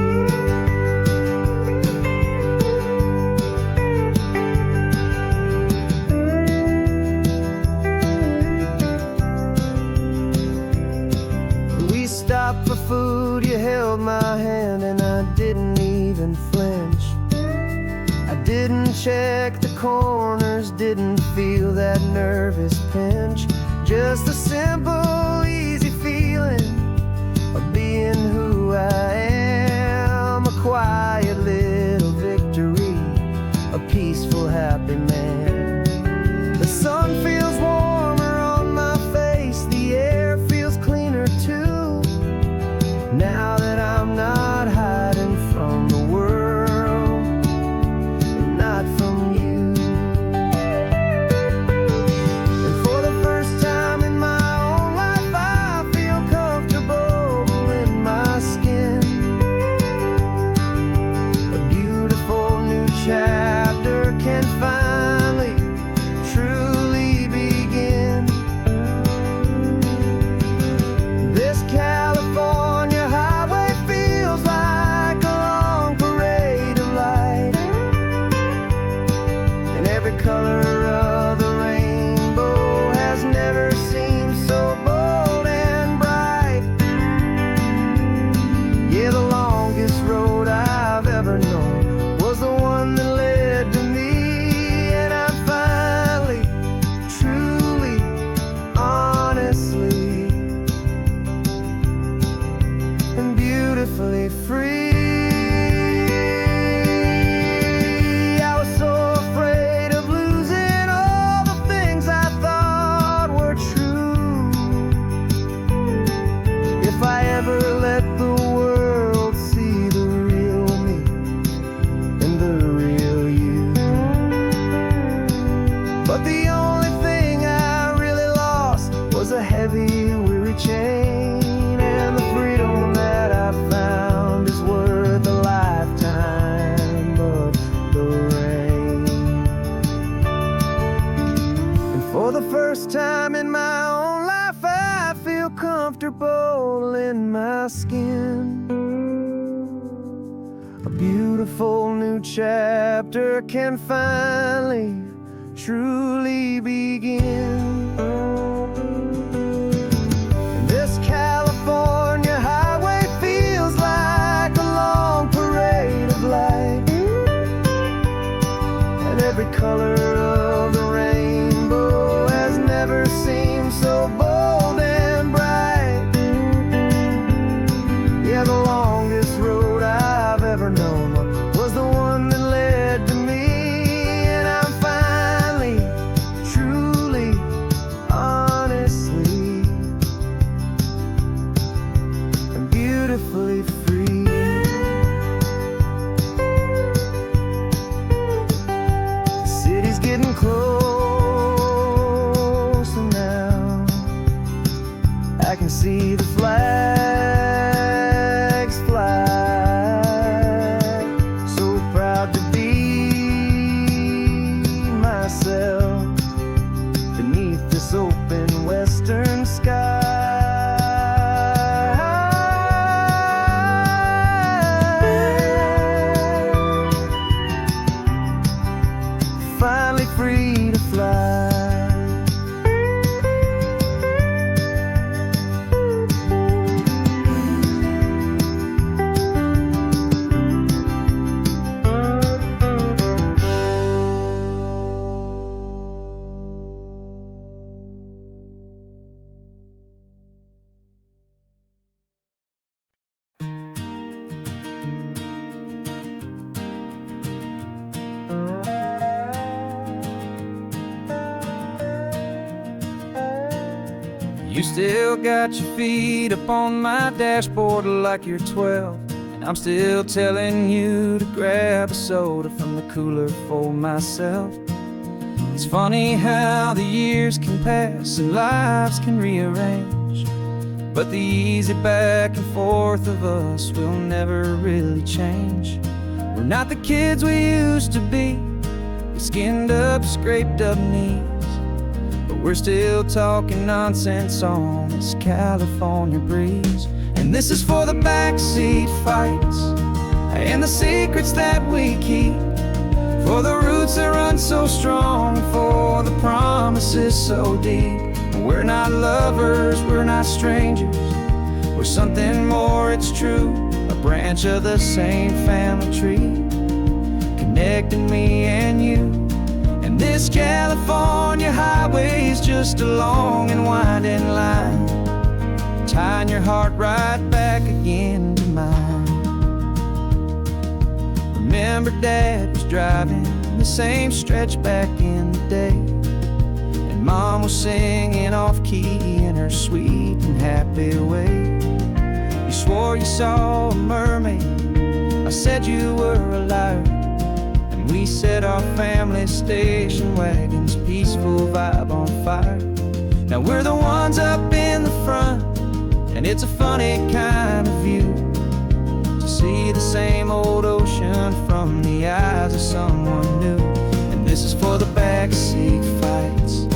We stopped for food, you held my hand, and I didn't even flinch. I didn't check the corners, didn't feel that nervous pinch. Just a simple, easy feeling of being who I am. A quiet little victory, a peaceful, happy man. The sun feels warmer on my face, the air feels cleaner too, now that I'm not hiding from the world, and not from you. And for the first time in my own life, I feel comfortable in my skin. every color of the rainbow has never seemed so bold and bright. Yeah, the longest road I've ever known was the one that led to me, and I'm finally, truly, honestly, and beautifully free. If I ever let the world see the real me and the real you. But the only thing I really lost was a heavy, weary chain, and the freedom that I found is worth a lifetime of the rain. And for the first time in my own life, I feel comfortable in my skin. A beautiful new chapter can finally, truly begin. And this California highway feels like a long parade of light, and every color of the rainbow has never seemed so bold and bright. Yeah, the longest road I've ever known was the one that led to me, and I'm finally, truly, honestly, and beautifully free. The city's getting closer now. I can see the flags fly. So proud to be myself beneath this open western sky. Finally free to fly. You still got your feet up on my dashboard like you're 12, and I'm still telling you to grab a soda from the cooler for myself. It's funny how the years can pass and lives can rearrange, but the easy back and forth of us will never really change. We're not the kids we used to be, with skinned up, scraped up knees, but we're still talking nonsense on this California breeze. And this is for the backseat fights and the secrets that we keep, for the roots that run so strong, for the promises so deep. We're not lovers, we're not strangers, we're something more, it's true. A branch of the same family tree, connecting me and you. And this California highway is just a long and winding line, tying your heart right back again to mine. Remember Dad was driving the same stretch back in the day, and Mom was singing off-key in her sweet and happy way. You swore you saw a mermaid, I said you were a liar, and we set our family station wagon's peaceful vibe on fire. Now we're the ones up in the front, and it's a funny kind of view to see the same old ocean from the eyes of someone new. And this is for the backseat fights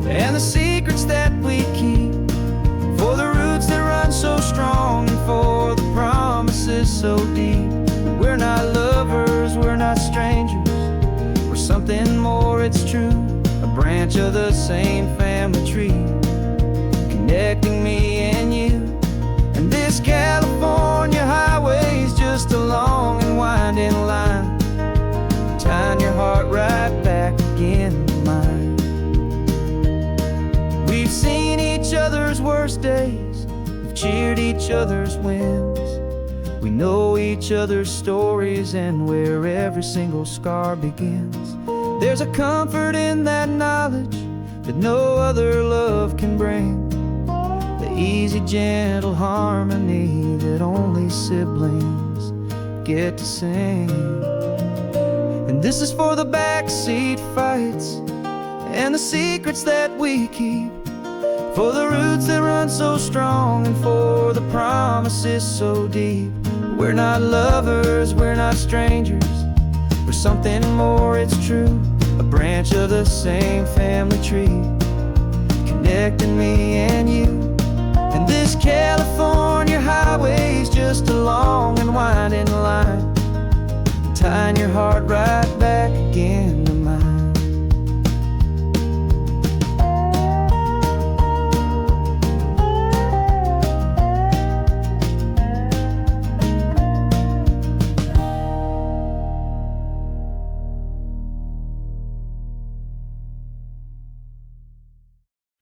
and the secrets that we keep, for the roots that run so strong, and for the promises so deep. We're not lovers, we're not strangers, we're something more, more it's true, a branch of the same family tree, connecting me and you. And this California highway's just a long and winding line, tying your heart right back again to mine. We've seen each other's worst days, we've cheered each other's wins. We know each other's stories and where every single scar begins. There's a comfort in that knowledge that no other love can bring, the easy, gentle harmony that only siblings get to sing. And this is for the backseat fights and the secrets that we keep, for the roots that run so strong and for the promises so deep. We're not lovers, we're not strangers, we're something more, it's true, a branch of the same family tree, connecting me and you. And this California highway's just a long and winding line, tying your heart right back again